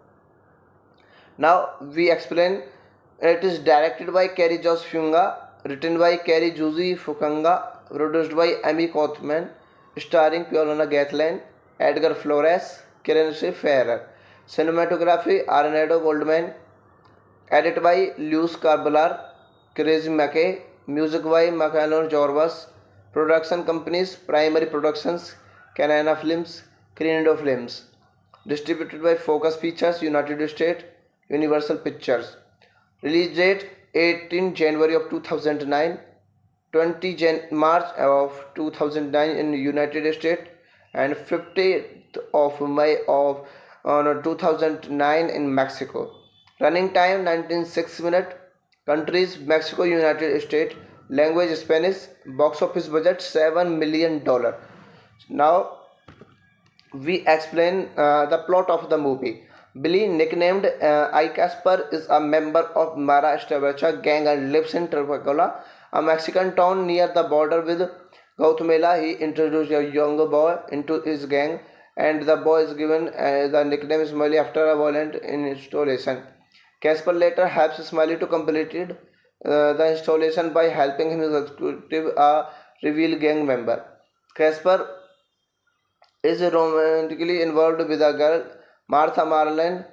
S2: Now we explain. It is directed by Kerry Joss Funga, written by Kerry Juzi Fukanga, produced by Amy Kothman, starring Paulina Gatlin, Edgar Flores, Karen Ferrer. Cinematography Arnaldo Goldman. Edit by Luis Carbalar, Crazy McKay. Music by Macalon Jorvas. Production companies Primary Productions, Canana Films, Crindo Films. Distributed by Focus Features, United States, Universal Pictures. Release date 18 January of 2009, 20 March of 2009 in United States, and 50th of May of 2009 in Mexico. Running time 1906 minutes. Countries Mexico, United States. Language Spanish. Box office budget $7 million. Now we explain the plot of the movie. Billy, nicknamed I Casper, is a member of Mara Estabecha gang and lives in Tripacola, a Mexican town near the border with Guatemala. He introduced a young boy into his gang, and the boy is given the nickname Smiley after a violent installation. Casper later helps Smiley to complete the installation by helping him execute a reveal gang member. Casper is romantically involved with a girl, Martha Marlin.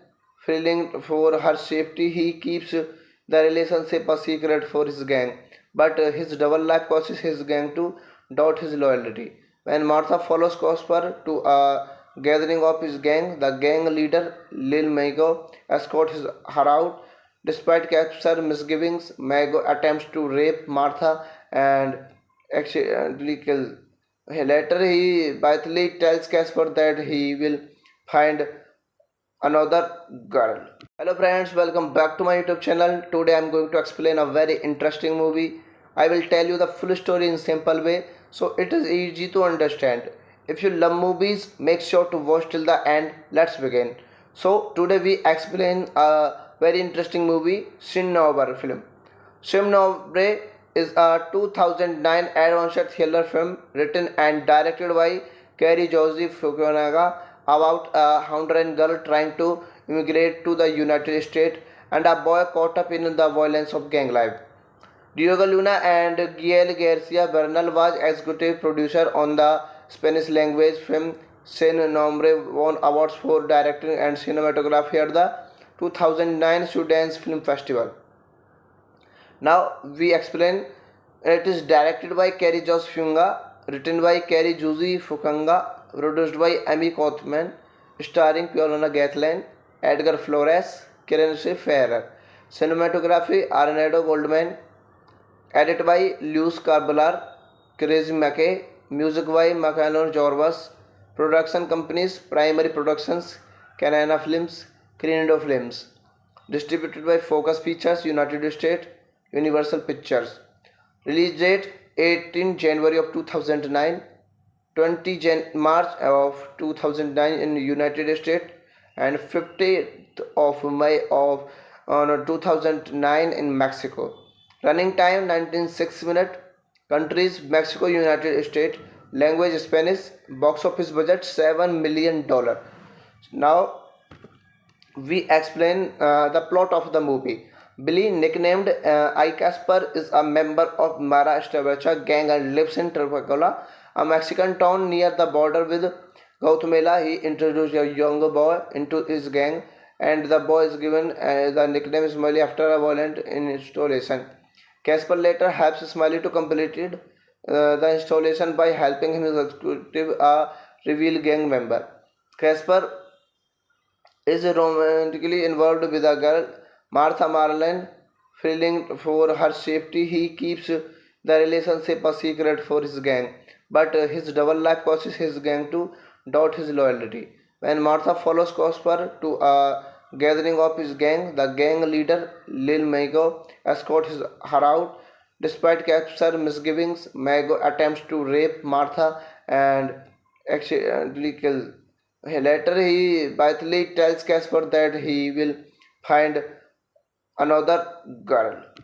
S2: Feeling for her safety, he keeps the relationship a secret for his gang. But his double life causes his gang to doubt his loyalty. When Martha follows Casper to a gathering of his gang, the gang leader Lil Mago escorts her out. Despite Casper's misgivings, Mago attempts to rape Martha and accidentally kills. Later, he bitterly tells Casper that he will find another girl. Hello friends, welcome back to my YouTube channel. Today I am going to explain a very interesting movie. I will tell you the full story in simple way so it is easy to understand. If you love movies, make sure to watch till the end. Let's begin. So today we explain a very interesting movie, Sin Nobre film. Sin Nobre is a 2009 adventure thriller film written and directed by Kerry Joseph Fukunaga about a Honduran girl trying to immigrate to the United States and a boy caught up in the violence of gang life. Diego Luna and Gael Garcia Bernal was executive producer on the Spanish language film. Sin Nombre won awards for directing and cinematography at the 2009 Sundance Film Festival. Now we explain. It is directed by Kerry Jos Funga, written by Kerry Josie Fukanga, produced by Amy Kothman, starring Paulina Gatlin, Edgar Flores, Karen Ferrer. Cinematography Arnaldo Goldman. Edit by Luis Carbalar, Crazy McKay. Music by Macalon Jorvas. Production companies Primary Productions, Canana Films, Crindo Films. Distributed by Focus Features, United States, Universal Pictures. Release date 18 January of 2009, 20 March of 2009 in United States, and 50th of May of 2009 in Mexico. Running time 1906 minutes. Countries Mexico, United States. Language Spanish. Box office budget $7 million. Now we explain the plot of the movie. Billy, nicknamed I Casper, is a member of Mara Estabecha gang and lives in Tripacola, a Mexican town near the border with Guatemala. He introduced a young boy into his gang, and the boy is given the nickname Smiley after a violent installation. Casper later helps Smiley to complete the installation by helping him execute a reveal gang member. Casper is romantically involved with a girl, Martha Marlin. Feeling for her safety, he keeps the relationship a secret for his gang. But his double life causes his gang to doubt his loyalty. When Martha follows Casper to a gathering of his gang, the gang leader Lil Mago escorts her out. Despite Casper's misgivings, Mago attempts to rape Martha and accidentally kills. Later, he bitterly tells Casper that he will find another girl.